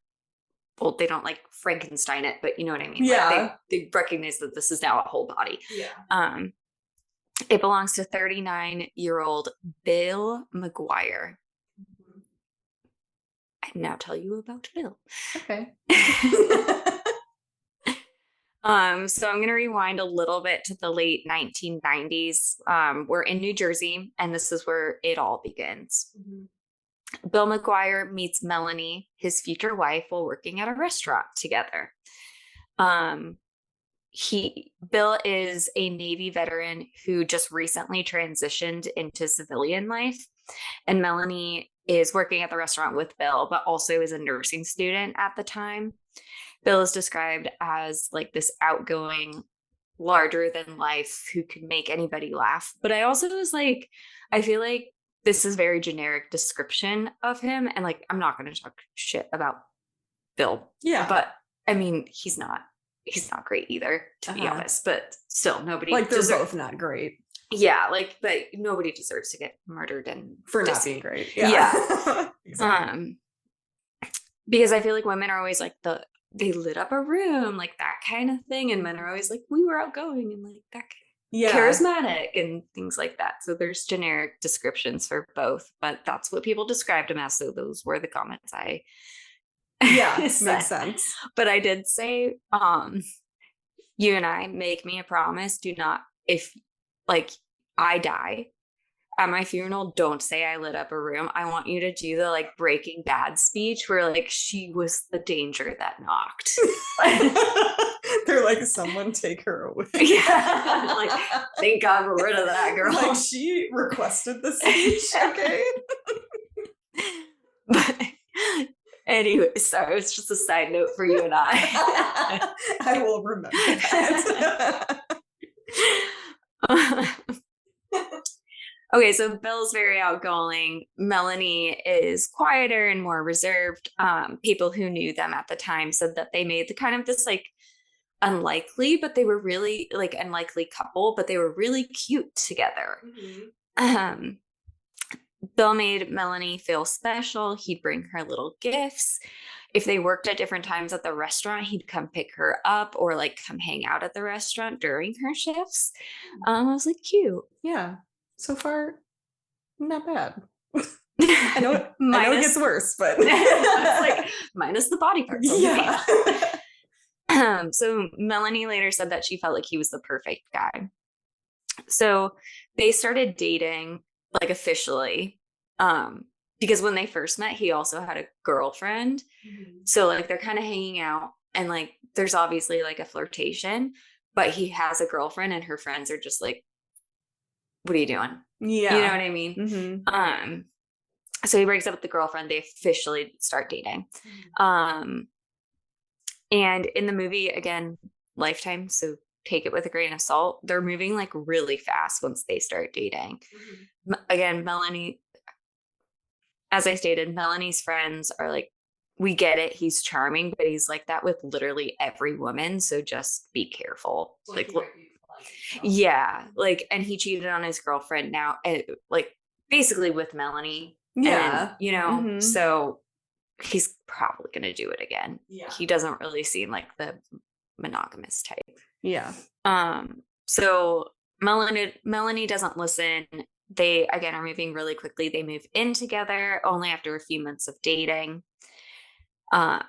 well, they don't like Frankenstein it, but you know what I mean? Yeah. Like they recognize that this is now a whole body. Yeah. It belongs to 39-year-old Bill McGuire. I now tell you about Bill. Okay. So I'm going to rewind a little bit to the late 1990s. We're in New Jersey, and this is where it all begins. Mm-hmm. Bill McGuire meets Melanie, his future wife, while working at a restaurant together. Bill is a Navy veteran who just recently transitioned into civilian life, and Melanie is working at the restaurant with Bill, but also is a nursing student at the time. Bill is described as like this outgoing, larger than life who can make anybody laugh. But I also was like, I feel like this is very generic description of him. And like, I'm not going to talk shit about Bill. Yeah. But I mean, he's not great either, to be honest. But still, nobody. Like, they're both not great. Yeah. Like, but nobody deserves to get murdered and for not being great. Yeah. Exactly. Because I feel like women are always like they lit up a room, like that kind of thing. And men are always like, we were outgoing and like that charismatic and things like that. So there's generic descriptions for both, but that's what people described him as. So those were the comments I makes sense. But I did say, you and I, make me a promise. Do not, if like I die at my funeral, don't say I lit up a room. I want you to do the like Breaking Bad speech where like she was the danger that knocked. They're like, someone take her away. Yeah. Like, thank God we're rid of that girl. Like, she requested the speech. Okay. But anyway, sorry, it's just a side note for you and I. I will remember that. Okay, so Bill's very outgoing. Melanie is quieter and more reserved. People who knew them at the time said that they made the kind of this like unlikely, but they were really like unlikely couple, but they were really cute together. Mm-hmm. Bill made Melanie feel special. He'd bring her little gifts. If they worked at different times at the restaurant, he'd come pick her up or like come hang out at the restaurant during her shifts. I was like, cute. Yeah. So far, not bad. I know it gets worse, but it's like minus the body parts. Yeah. So Melanie later said that she felt like he was the perfect guy. So they started dating like officially, because when they first met, he also had a girlfriend. Mm-hmm. So like they're kind of hanging out and like there's obviously like a flirtation, but he has a girlfriend and her friends are just like, what are you doing? Yeah. You know what I mean? Mm-hmm. So he breaks up with the girlfriend. They officially start dating. Mm-hmm. And in the movie, again, Lifetime, so take it with a grain of salt. They're moving like really fast once they start dating. Mm-hmm. Again, Melanie, as I stated, Melanie's friends are like, we get it. He's charming, but he's like that with literally every woman. So just be careful. Like yeah, like, and he cheated on his girlfriend now, like basically with Melanie. Yeah. And, you know, mm-hmm. So he's probably going to do it again. Yeah. He doesn't really seem like the monogamous type. Yeah. So Melanie doesn't listen. They, again, are moving really quickly. They move in together only after a few months of dating. So,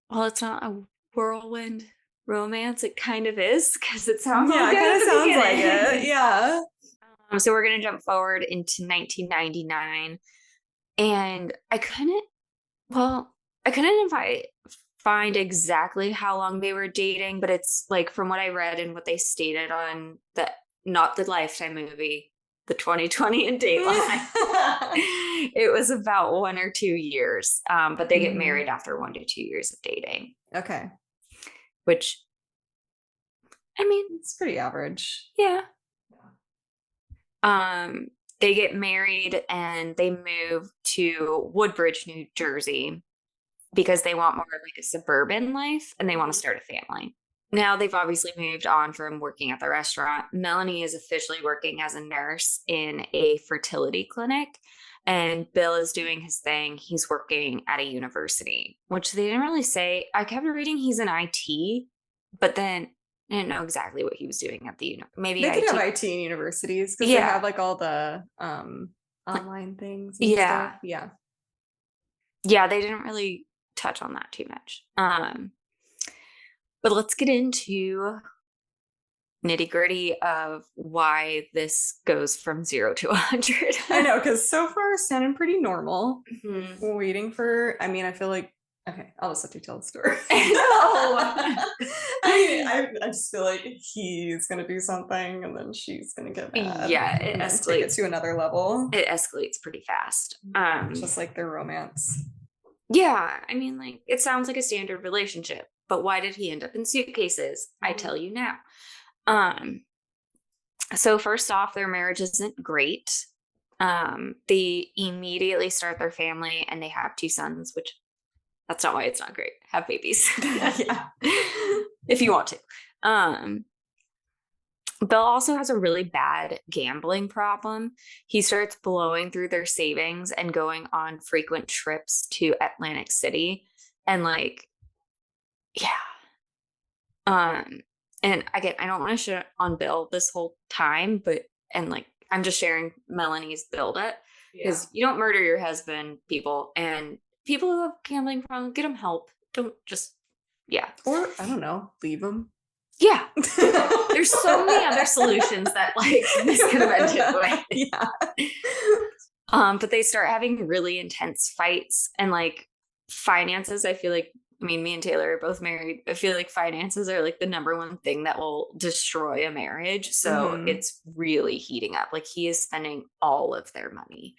well, it's not a whirlwind romance. It kind of is because it sounds it kind of sounds like it. Yeah. So we're going to jump forward into 1999. And I couldn't find exactly how long they were dating, but it's like from what I read and what they stated on not the Lifetime movie, the 2020 and Dateline, it was about 1 or 2 years. But they get married after 1 to 2 years of dating. Okay. Which, I mean, it's pretty average. Yeah. They get married and they move to Woodbridge, New Jersey, because they want more like a suburban life and they want to start a family. Now they've obviously moved on from working at the restaurant. Melanie is officially working as a nurse in a fertility clinic. and Bill is doing his thing. He's working at a university, which they didn't really say. I kept reading he's in IT, but then I didn't know exactly what he was doing at the maybe They IT. could have IT in universities because they have like all the online things and stuff. Yeah. Yeah, they didn't really touch on that too much. But let's get into nitty-gritty of why this goes from 0 to 100. I know, because so far sounding pretty normal. Mm-hmm. Waiting for, I mean, I feel like, okay, I'll just let you tell the story. I I just feel like he's gonna do something and then she's gonna get mad. Yeah, it escalates. Take it to another level. It escalates pretty fast. Just like their romance. Yeah, I mean, like, it sounds like a standard relationship, but why did he end up in suitcases? I tell you now. So first off, their marriage isn't great. They immediately start their family and they have 2 sons, which that's not why it's not great. Have babies. Yeah. If you want to. Bill also has a really bad gambling problem. He starts blowing through their savings and going on frequent trips to Atlantic City. And like, yeah. And again, I don't want to shit on Bill this whole time, and like, I'm just sharing Melanie's buildup because you don't murder your husband, people, and people who have gambling problems, get them help. Don't just, Or, I don't know, leave him. Yeah. There's so many other solutions that like this could have ended with. Yeah. But they start having really intense fights and like finances. I feel like, I mean, me and Taylor are both married. I feel like finances are like the number one thing that will destroy a marriage. So it's really heating up. Like he is spending all of their money.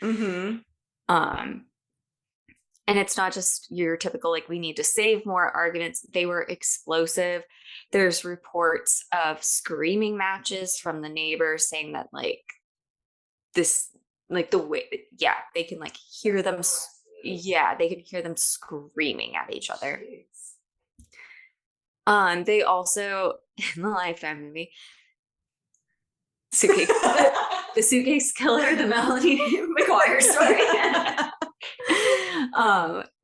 And it's not just your typical, like, we need to save more arguments. They were explosive. There's reports of screaming matches from the neighbors saying that, like, this, like, the way, they can, like, hear them. Yeah, they can hear them screaming at each other. They also, in the Lifetime movie, the Suitcase Killer, the Melanie McGuire story.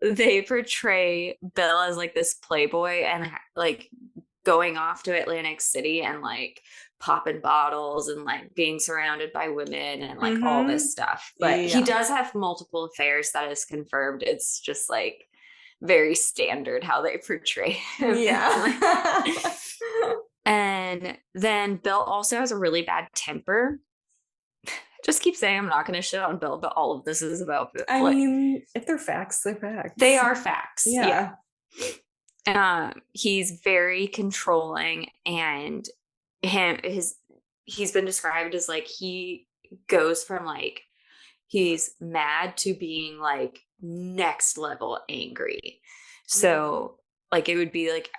They portray Bill as like this playboy and like going off to Atlantic City and like popping bottles and like being surrounded by women and like all this stuff. But he does have multiple affairs, that is confirmed. It's just like very standard how they portray him. Yeah. And then Bill also has a really bad temper. Just keep saying I'm not going to shit on Bill, but all of this is about Bill. I mean, if they're facts, they're facts. They are facts. Yeah. He's very controlling, and he's been described as like, he goes from like he's mad to being like next level angry. So like it would be like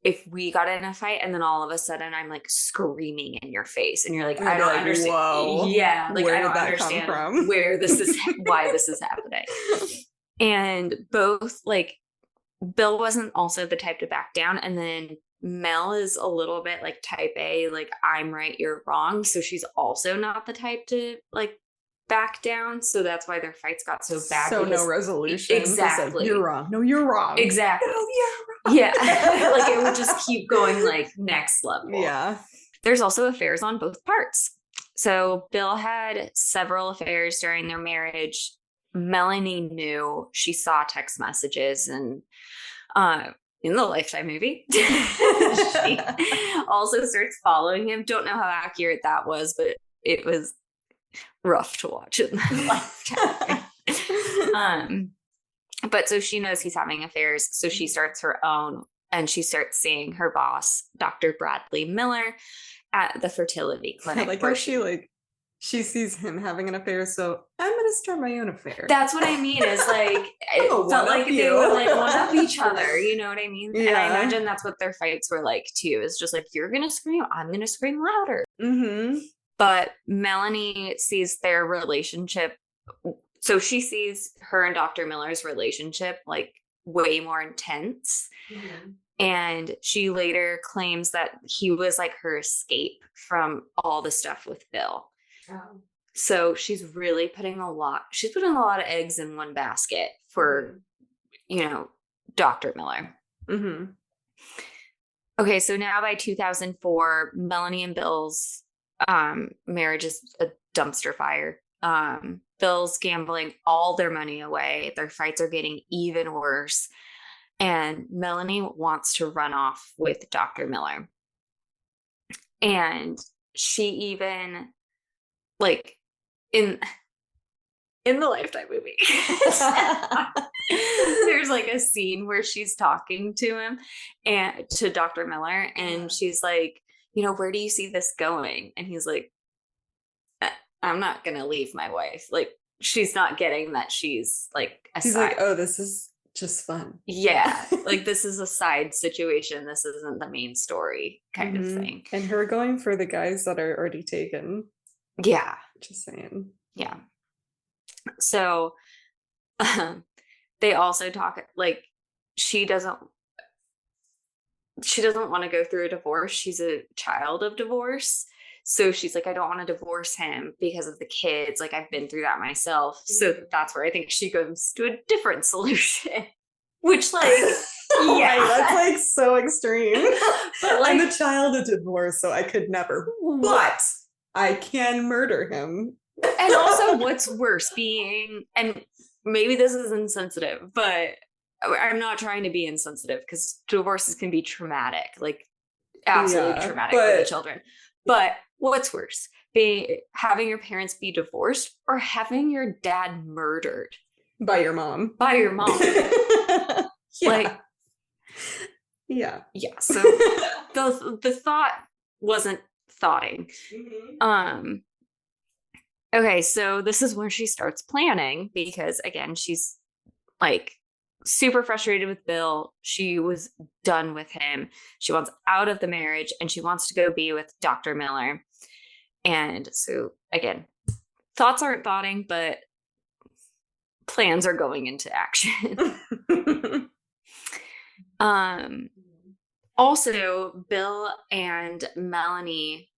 if we got in a fight and then all of a sudden I'm like screaming in your face and you're like, I don't understand. Whoa. Yeah. Like, where I don't did that understand come from? where this is, why this is happening. And both, like, Bill wasn't also the type to back down. And then Mel is a little bit like type A, like, I'm right, you're wrong. So she's also not the type to like back down. So that's why their fights got so bad. So no resolution. Exactly. Like, you're wrong. No, you're wrong. Exactly. No, you're wrong. Yeah. Like it would just keep going like next level. Yeah. There's also affairs on both parts. So Bill had several affairs during their marriage. Melanie knew. She saw text messages, and in the Lifetime movie, she also starts following him. Don't know how accurate that was, but it was rough to watch in the Lifetime. But so she knows he's having affairs. So she starts her own, and she starts seeing her boss, Dr. Bradley Miller, at the fertility clinic. I like how she sees him having an affair, so I'm gonna start my own affair. That's what I mean. Is like it felt like they would like one up each other. You know what I mean? Yeah. And I imagine that's what their fights were like too. It's just like, you're gonna scream, I'm gonna scream louder. But Melanie sees their relationship. So she sees her and Dr. Miller's relationship like way more intense. And she later claims that he was like her escape from all the stuff with Bill. So she's putting a lot of eggs in one basket for, Dr. Miller. Mm-hmm. Okay, so now by 2004, Melanie and Bill's marriage is a dumpster fire. Bill's gambling all their money away. Their fights are getting even worse. And Melanie wants to run off with Dr. Miller. And she even, like, in the Lifetime movie, there's like a scene where she's talking to him and to Dr. Miller, and she's like, where do you see this going? And he's like, I'm not gonna leave my wife. Like, she's not getting that she's like a He's side. like, oh, this is just fun. Yeah, like this is a side situation. This isn't the main story kind of thing. And her going for the guys that are already taken. Yeah. Just saying. Yeah. So they also talk, like, she doesn't want to go through a divorce. She's a child of divorce. So she's like, I don't want to divorce him because of the kids. Like, I've been through that myself. So that's where I think she goes to a different solution. Which, like, yeah, that's like so extreme. But, like, I'm a child of divorce, so I could never. But I can murder him. And also, what's worse, and maybe this is insensitive, but I'm not trying to be insensitive because divorces can be traumatic, like absolutely traumatic for the children. But what's worse, having your parents be divorced or having your dad murdered by your mom? By your mom. Yeah. Like, yeah. So the thought wasn't thoughting. Okay, so this is where she starts planning because, again, she's like super frustrated with Bill. She was done with him. She wants out of the marriage and she wants to go be with Dr. Miller. And so, again, thoughts aren't thoughting, but plans are going into action. Also, Bill and Melanie,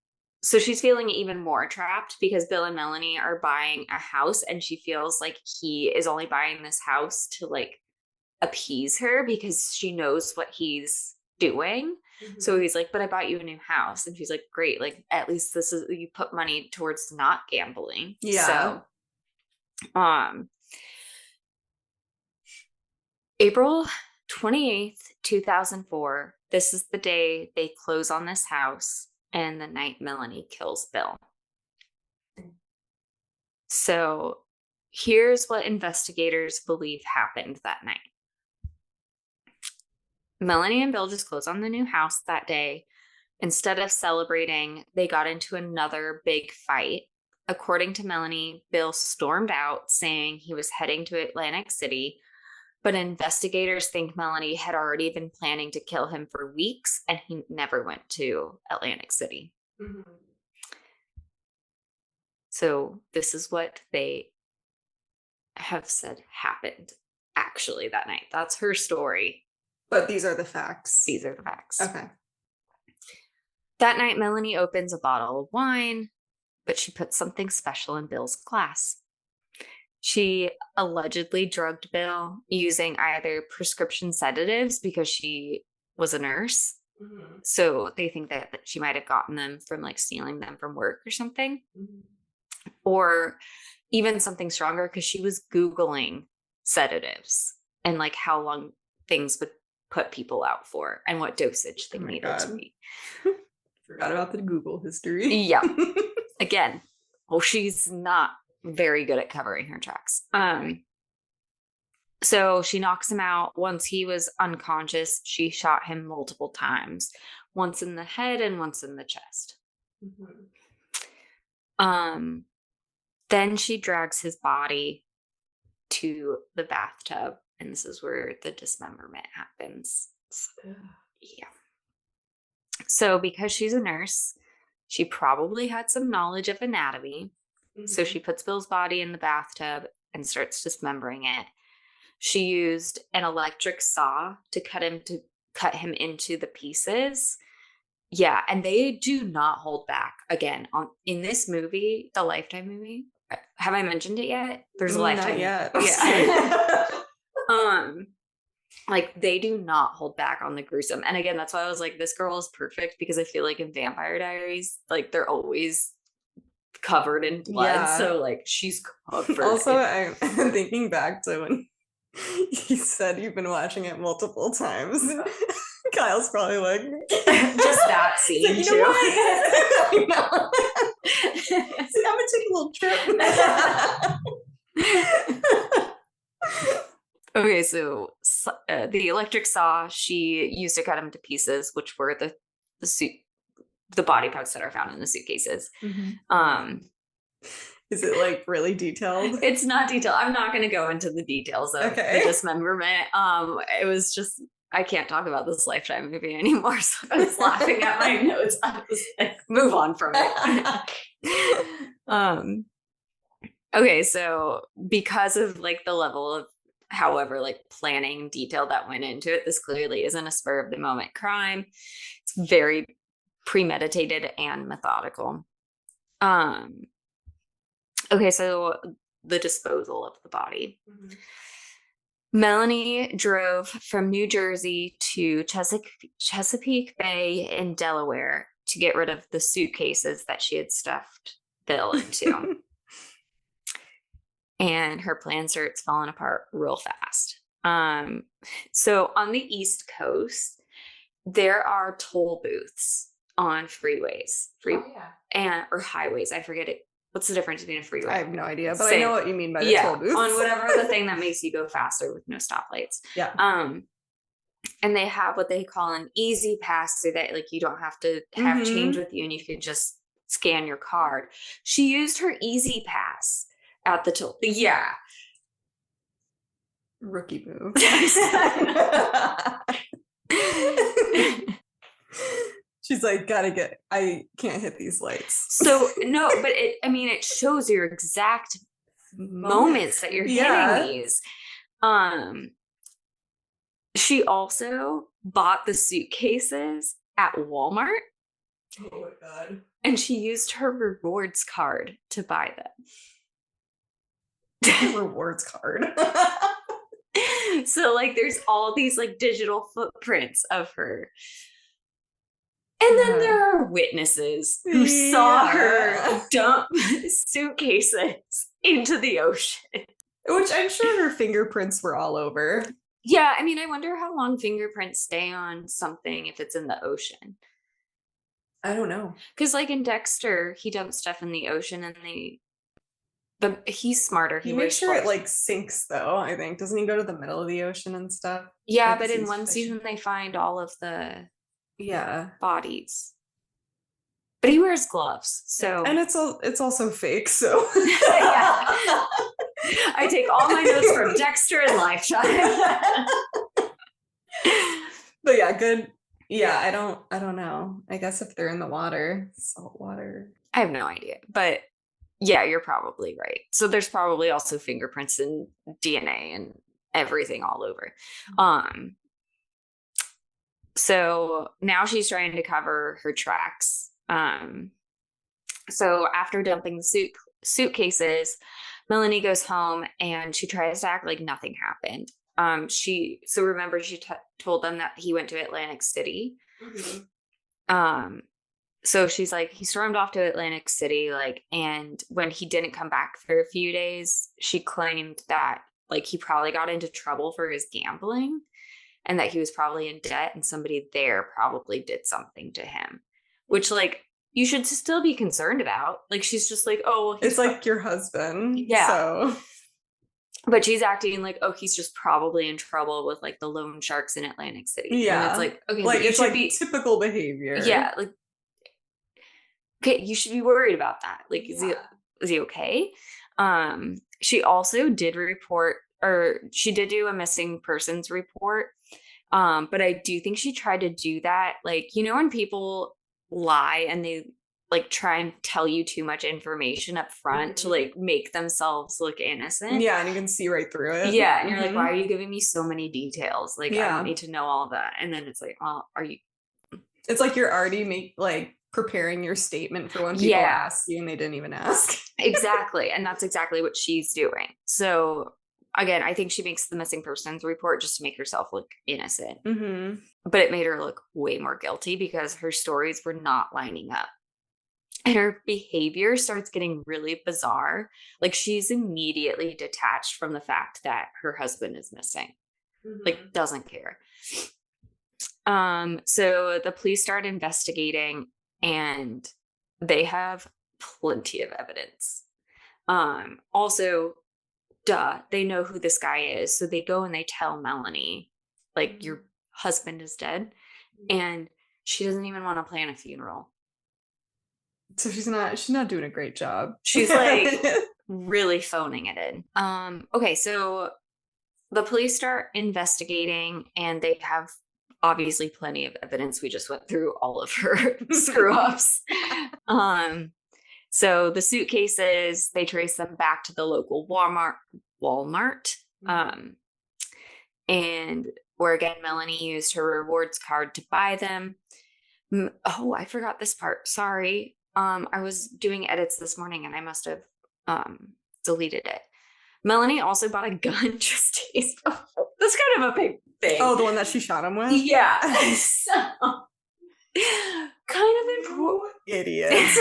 so she's feeling even more trapped because Bill and Melanie are buying a house and she feels like he is only buying this house to, like, appease her because she knows what he's doing. So he's like, but I bought you a new house. And she's like, great. Like, at least this is, you put money towards not gambling. Yeah. So, April 28th, 2004. This is the day they close on this house and the night Melanie kills Bill. So here's what investigators believe happened that night. Melanie and Bill just closed on the new house that day. Instead of celebrating, they got into another big fight. According to Melanie, Bill stormed out saying he was heading to Atlantic City, but investigators think Melanie had already been planning to kill him for weeks and he never went to Atlantic City. So this is what they have said happened actually that night. That's her story. But these are the facts. These are the facts. Okay. That night, Melanie opens a bottle of wine, but she puts something special in Bill's glass. She allegedly drugged Bill using either prescription sedatives because she was a nurse. So they think that she might have gotten them from, like, stealing them from work or something. Or even something stronger because she was Googling sedatives and, like, how long things would put people out for and what dosage they needed to be. Forgot about the Google history. Yeah. Again, she's not very good at covering her tracks. So she knocks him out. Once he was unconscious, she shot him multiple times, once in the head and once in the chest. Then she drags his body to the bathtub, and this is where the dismemberment happens. Yeah. So because she's a nurse, she probably had some knowledge of anatomy. So she puts Bill's body in the bathtub and starts dismembering it. She used an electric saw to cut him into the pieces. Yeah, and they do not hold back. Again, in this movie, the Lifetime movie. Have I mentioned it yet? There's a Lifetime. Not yet. Yeah. Like they do not hold back on the gruesome. And again, that's why I was like, this girl is perfect, because I feel like in Vampire Diaries, like they're always covered in blood. Yeah. So like she's covered. Also, I'm thinking back to when he said you've been watching it multiple times. Kyle's probably like, just that scene like, too. I know. See, I'm gonna take a little trip. Okay, so the electric saw she used to cut him to pieces, which were the body parts that are found in the suitcases. Mm-hmm. Is it like really detailed? It's not detailed. I'm not going to go into the details of the dismemberment. It was just, I can't talk about this Lifetime movie anymore. So I was laughing at my notes. I was like, move on from it. Okay, so because of like the level of, however, like planning detail that went into it, this clearly isn't a spur of the moment crime. It's very premeditated and methodical. Okay, so the disposal of the body. Mm-hmm. Melanie drove from New Jersey to Chesapeake Bay in Delaware to get rid of the suitcases that she had stuffed Bill into. And her plan starts falling apart real fast. So on the East Coast, there are toll booths on freeways, or highways. I forget it. What's the difference between a freeway? I have no idea, but I know what you mean by the toll booths. On whatever the thing that makes you go faster with no stoplights. Yeah. And they have what they call an easy pass, so that like you don't have to have change with you, and you can just scan your card. She used her easy pass at the toll. Yeah. Rookie move. She's like, I can't hit these lights. So no, but it shows your exact moments that you're hitting these. She also bought the suitcases at Walmart. Oh my God. And she used her rewards card to buy them. Rewards card. So like there's all these like digital footprints of her. And then there are witnesses who saw her dump suitcases into the ocean. Which I'm sure her fingerprints were all over. Yeah, I mean, I wonder how long fingerprints stay on something if it's in the ocean. I don't know. Because like in Dexter, he dumps stuff in the ocean and but he's smarter. He makes sure it like sinks though, I think. Doesn't he go to the middle of the ocean and stuff? Yeah, like, but in one season they find all of the bodies, but he wears gloves, so and it's also fake, so yeah. I take all my notes from Dexter and Lifetime. But yeah, good. Yeah, I don't know. I guess if they're in the water, salt water, I have no idea, but yeah, you're probably right. So there's probably also fingerprints and DNA and everything all over. So now she's trying to cover her tracks. So after dumping the suitcases, Melanie goes home and she tries to act like nothing happened. Remember she told them that he went to Atlantic City. Mm-hmm. So she's like, he stormed off to Atlantic City, like, and when he didn't come back for a few days, she claimed that like he probably got into trouble for his gambling. And that he was probably in debt, and somebody there probably did something to him, which like you should still be concerned about. Like she's just like, oh, well, it's like your husband. Yeah. So. But she's acting like, oh, he's just probably in trouble with like the loan sharks in Atlantic City. Yeah. And it's like, okay, like it's like typical behavior. Yeah. Like, okay, you should be worried about that. Like, is he okay? She also did she did do a missing persons report. But I do think she tried to do that. Like, you know, when people lie and they like try and tell you too much information up front to like make themselves look innocent. Yeah. And you can see right through it. Yeah. And you're like, why are you giving me so many details? Like, I don't need to know all of that. And then it's like, well, are you? It's like you're already preparing your statement for when people ask you and they didn't even ask. Exactly. And that's exactly what she's doing. So again, I think she makes the missing persons report just to make herself look innocent. Mm-hmm. But it made her look way more guilty because her stories were not lining up. And her behavior starts getting really bizarre. Like she's immediately detached from the fact that her husband is missing. Mm-hmm. Like doesn't care. So the police start investigating and they have plenty of evidence. Also, they know who this guy is. So they go and they tell Melanie, like, your husband is dead. And she doesn't even want to plan a funeral. So she's not doing a great job. She's like really phoning it in. Okay, so the police start investigating and they have obviously plenty of evidence. We just went through all of her screw ups. So the suitcases, they trace them back to the local Walmart. And where again, Melanie used her rewards card to buy them. Oh, I forgot this part. Sorry. I was doing edits this morning and I must have deleted it. Melanie also bought a gun just days before. That's kind of a big thing. Oh, the one that she shot him with? Yeah. So, kind of important. Idiots.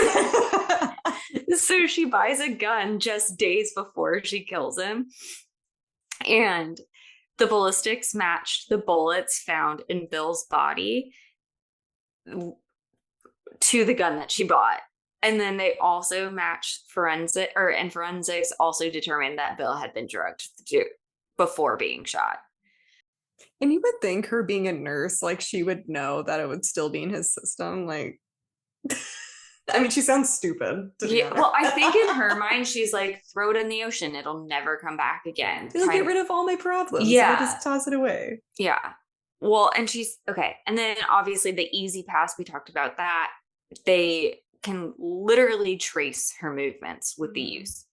So she buys a gun just days before she kills him. And the ballistics matched the bullets found in Bill's body to the gun that she bought. And then they also matched forensics also determined that Bill had been drugged before being shot. And you would think her being a nurse, like she would know that it would still be in his system. Like, I mean, she sounds stupid. Yeah, well, I think in her mind, she's like, throw it in the ocean. It'll never come back again. It'll get rid of all my problems. Yeah. I'll just toss it away. Yeah. Well, and she's okay. And then obviously the easy pass, we talked about that. They can literally trace her movements with the use.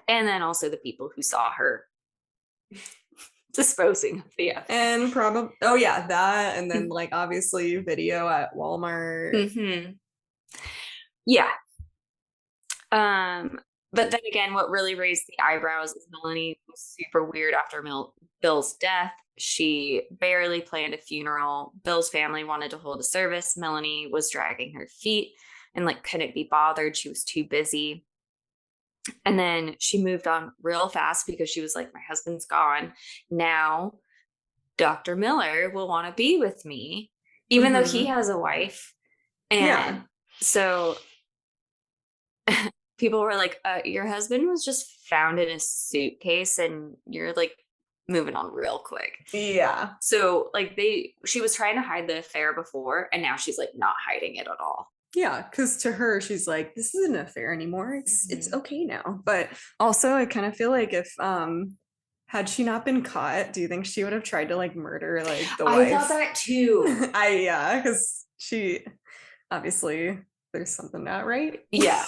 And then also the people who saw her disposing of the evidence. And probably, oh yeah, that. And then like obviously video at Walmart. Mm-hmm. Yeah. But then again, what really raised the eyebrows is Melanie was super weird after Bill's death. She barely planned a funeral. Bill's family wanted to hold a service. Melanie was dragging her feet and like couldn't be bothered. She was too busy. And then she moved on real fast because she was like, my husband's gone. Now Dr. Miller will want to be with me, even though he has a wife. And so people were like, your husband was just found in a suitcase and you're like moving on real quick. Yeah. So like she was trying to hide the affair before and now she's like not hiding it at all. Yeah, because to her, she's like, this isn't an affair anymore. It's okay now. But also, I kind of feel like if had she not been caught, do you think she would have tried to like murder like the wife? I thought that too. Because she obviously there's something not right. Yeah,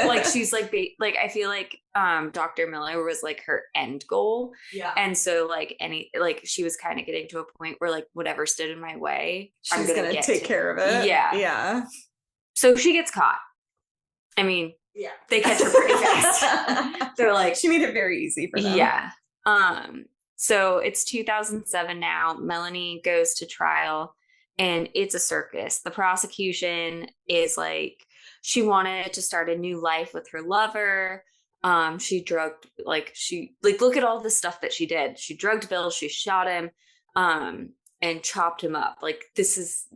like she's like I feel like Dr. Miller was like her end goal. Yeah, and so like she was kind of getting to a point where like whatever stood in my way, she's gonna take care of it. Yeah. So she gets caught. I mean, yeah, they catch her pretty fast. They're like, she made it very easy for them. Yeah. So it's 2007 now. Melanie goes to trial and it's a circus. The prosecution is like, she wanted to start a new life with her lover. She drugged, look at all the stuff that she did. She drugged Bill, she shot him, and chopped him up. Like this is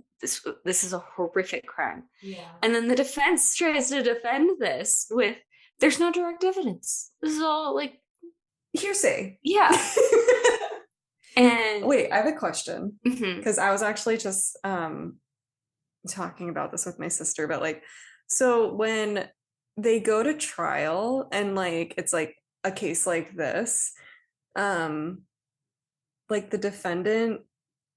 a horrific crime. Yeah. And then the defense tries to defend this with, there's no direct evidence. This is all like hearsay. Yeah. And wait, I have a question. Because I was actually just talking about this with my sister, but like, so when they go to trial and like it's like a case like this, like the defendant,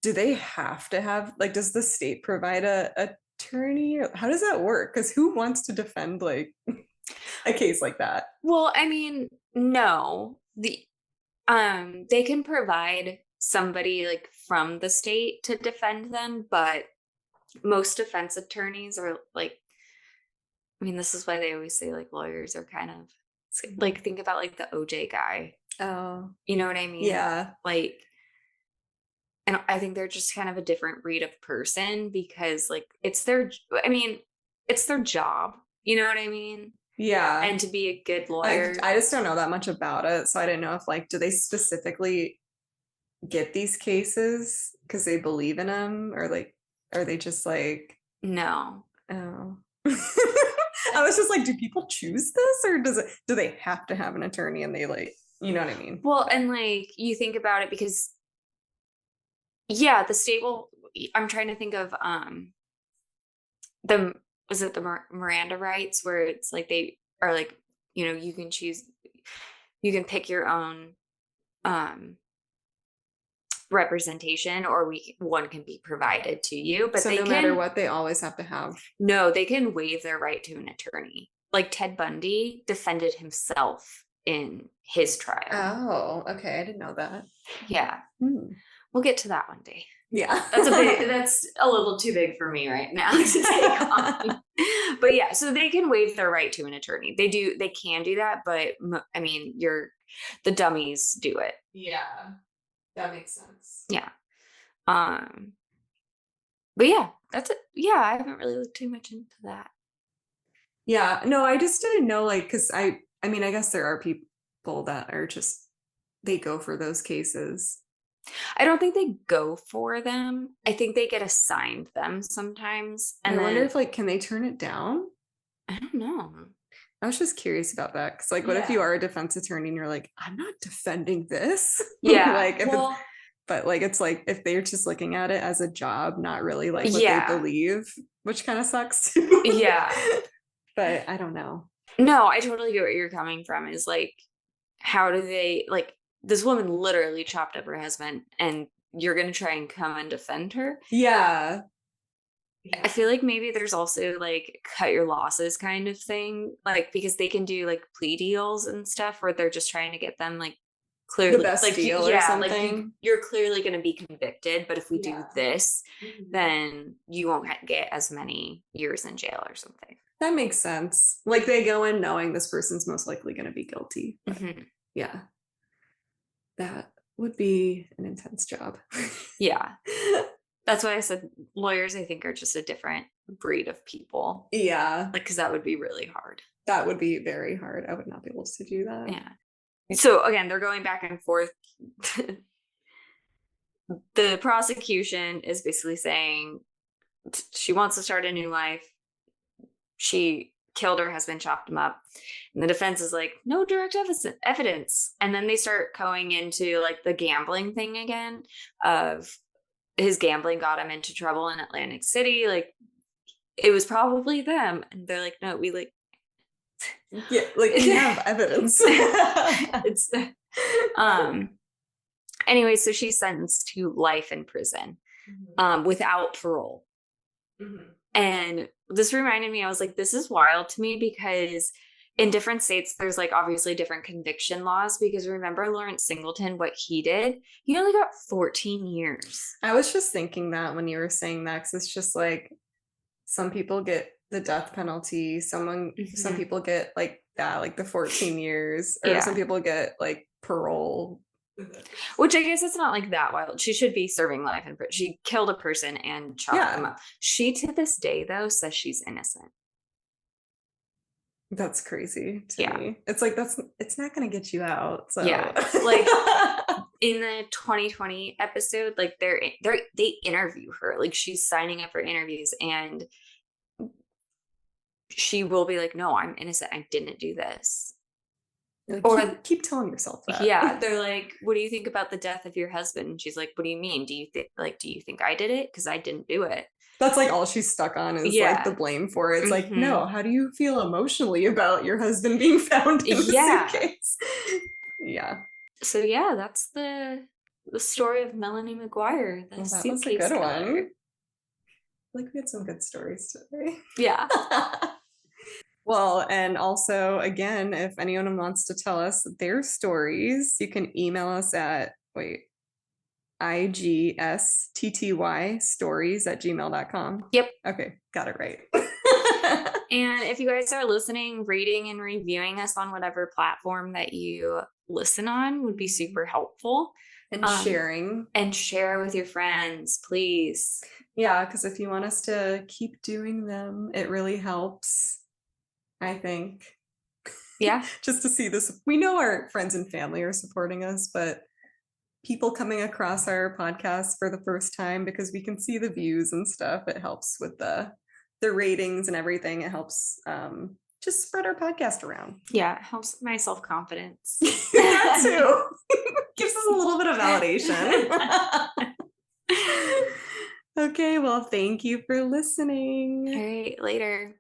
do they have to have, like, does the state provide a attorney? How does that work? Because who wants to defend like a case like that? Well, I mean, no. They can provide somebody like from the state to defend them, but most defense attorneys are like, I mean, this is why they always say like lawyers are kind of like, think about like the OJ guy. Oh, You know what I mean? yeah. Like, and I think they're just kind of a different breed of person because like I mean, it's their job. You know what I mean? Yeah. And to be a good I, lawyer. I just don't know that much about it. So I didn't know if like, do they specifically get these cases because they believe in them, or like, are they just like, No. oh. I was just like, do people choose this, or do they have to have an attorney and they like, you know what I mean? Well, and like you think about it because yeah, the state will, I'm trying to think of the was it the Miranda rights where it's like they are like, you know, you can choose, you can pick your own um representation, or one can be provided to you, but So they no can matter what, they always have to have. no, they can waive their right to an attorney. Like Ted Bundy defended himself in his trial. Oh, okay. I didn't know that. Yeah. Hmm. We'll get to that one day. Yeah. That's a little too big for me right now to take on. But yeah, so they can waive their right to an attorney. They can do that, but I mean, the dummies do it. Yeah. That makes sense. Yeah. But yeah, that's it. Yeah, I haven't really looked too much into that. Yeah. No, I just didn't know, like, because I mean, I guess there are people that are just, they go for those cases. I don't think they go for them. I think they get assigned them sometimes. And I wonder then if, like, can they turn it down? I don't know. I was just curious about that. Because, like, what if you are a defense attorney and you're like, I'm not defending this? Yeah. Like, if well, it's, but like, it's like, if they're just looking at it as a job, not really like what yeah. they believe, which kind of sucks too. Yeah. But I don't know. No, I totally get where you're coming from. Is like, how do they, like, this woman literally chopped up her husband and you're going to try and come and defend her? Yeah. I feel like maybe there's also like cut your losses kind of thing, like because they can do like plea deals and stuff where they're just trying to get them like clearly The best like deal or something. like you're clearly going to be convicted, but if we do this, Mm-hmm. then you won't get as many years in jail or something. That makes sense. Like they go in knowing this person's most likely going to be guilty. Mm-hmm. Yeah. That would be an intense job. Yeah. That's why I said lawyers, I think, are just a different breed of people. Yeah. Like, because that would be really hard. That would be very hard. I would not be able to do that. Yeah. So again, they're going back and forth. The prosecution is basically saying she wants to start a new life. She killed her husband, chopped him up. And the defense is like, no direct evidence. And then they start going into like the gambling thing again of his gambling got him into trouble in Atlantic City. Like it was probably them. And they're like, no, we like, yeah, like we have evidence. It's anyway, so she's sentenced to life in prison, without parole. Mm-hmm. And this reminded me, I was like, this is wild to me because in different states, there's like obviously different conviction laws, because remember Lawrence Singleton, what he did, he only got 14 years. I was just thinking that when you were saying that, because it's just like some people get the death penalty, some people get like that, like the 14 years, or some people get like parole. Which I guess it's not like that wild. She should be serving life in prison. She killed a person and chopped them up. She, to this day, though, says she's innocent. That's crazy to me. It's like, it's not going to get you out. So. Yeah. Like in the 2020 episode, like they interview her. Like she's signing up for interviews and she will be like, no, I'm innocent. I didn't do this. Like, or keep telling yourself that. Yeah. They're like, what do you think about the death of your husband? And she's like, what do you mean? Do you think I did it? Because I didn't do it. That's like all she's stuck on is like the blame for it. It's like, no, how do you feel emotionally about your husband being found in the suitcase? Yeah. So yeah, that's the story of Melanie McGuire. That was a good one. Like we had some good stories today. Yeah. Well, and also, again, if anyone wants to tell us their stories, you can email us at, igstty stories@gmail.com. Yep. Okay, got it right. And if you guys are listening, rating and reviewing us on whatever platform that you listen on would be super helpful. And sharing. And share with your friends, please. Yeah, because if you want us to keep doing them, it really helps, I think. Yeah. Just to see this. We know our friends and family are supporting us, but people coming across our podcast for the first time, because we can see the views and stuff, it helps with the ratings and everything. It helps just spread our podcast around. Yeah, it helps my self-confidence. That too. Gives us a little bit of validation. Okay, well, thank you for listening. All right, later.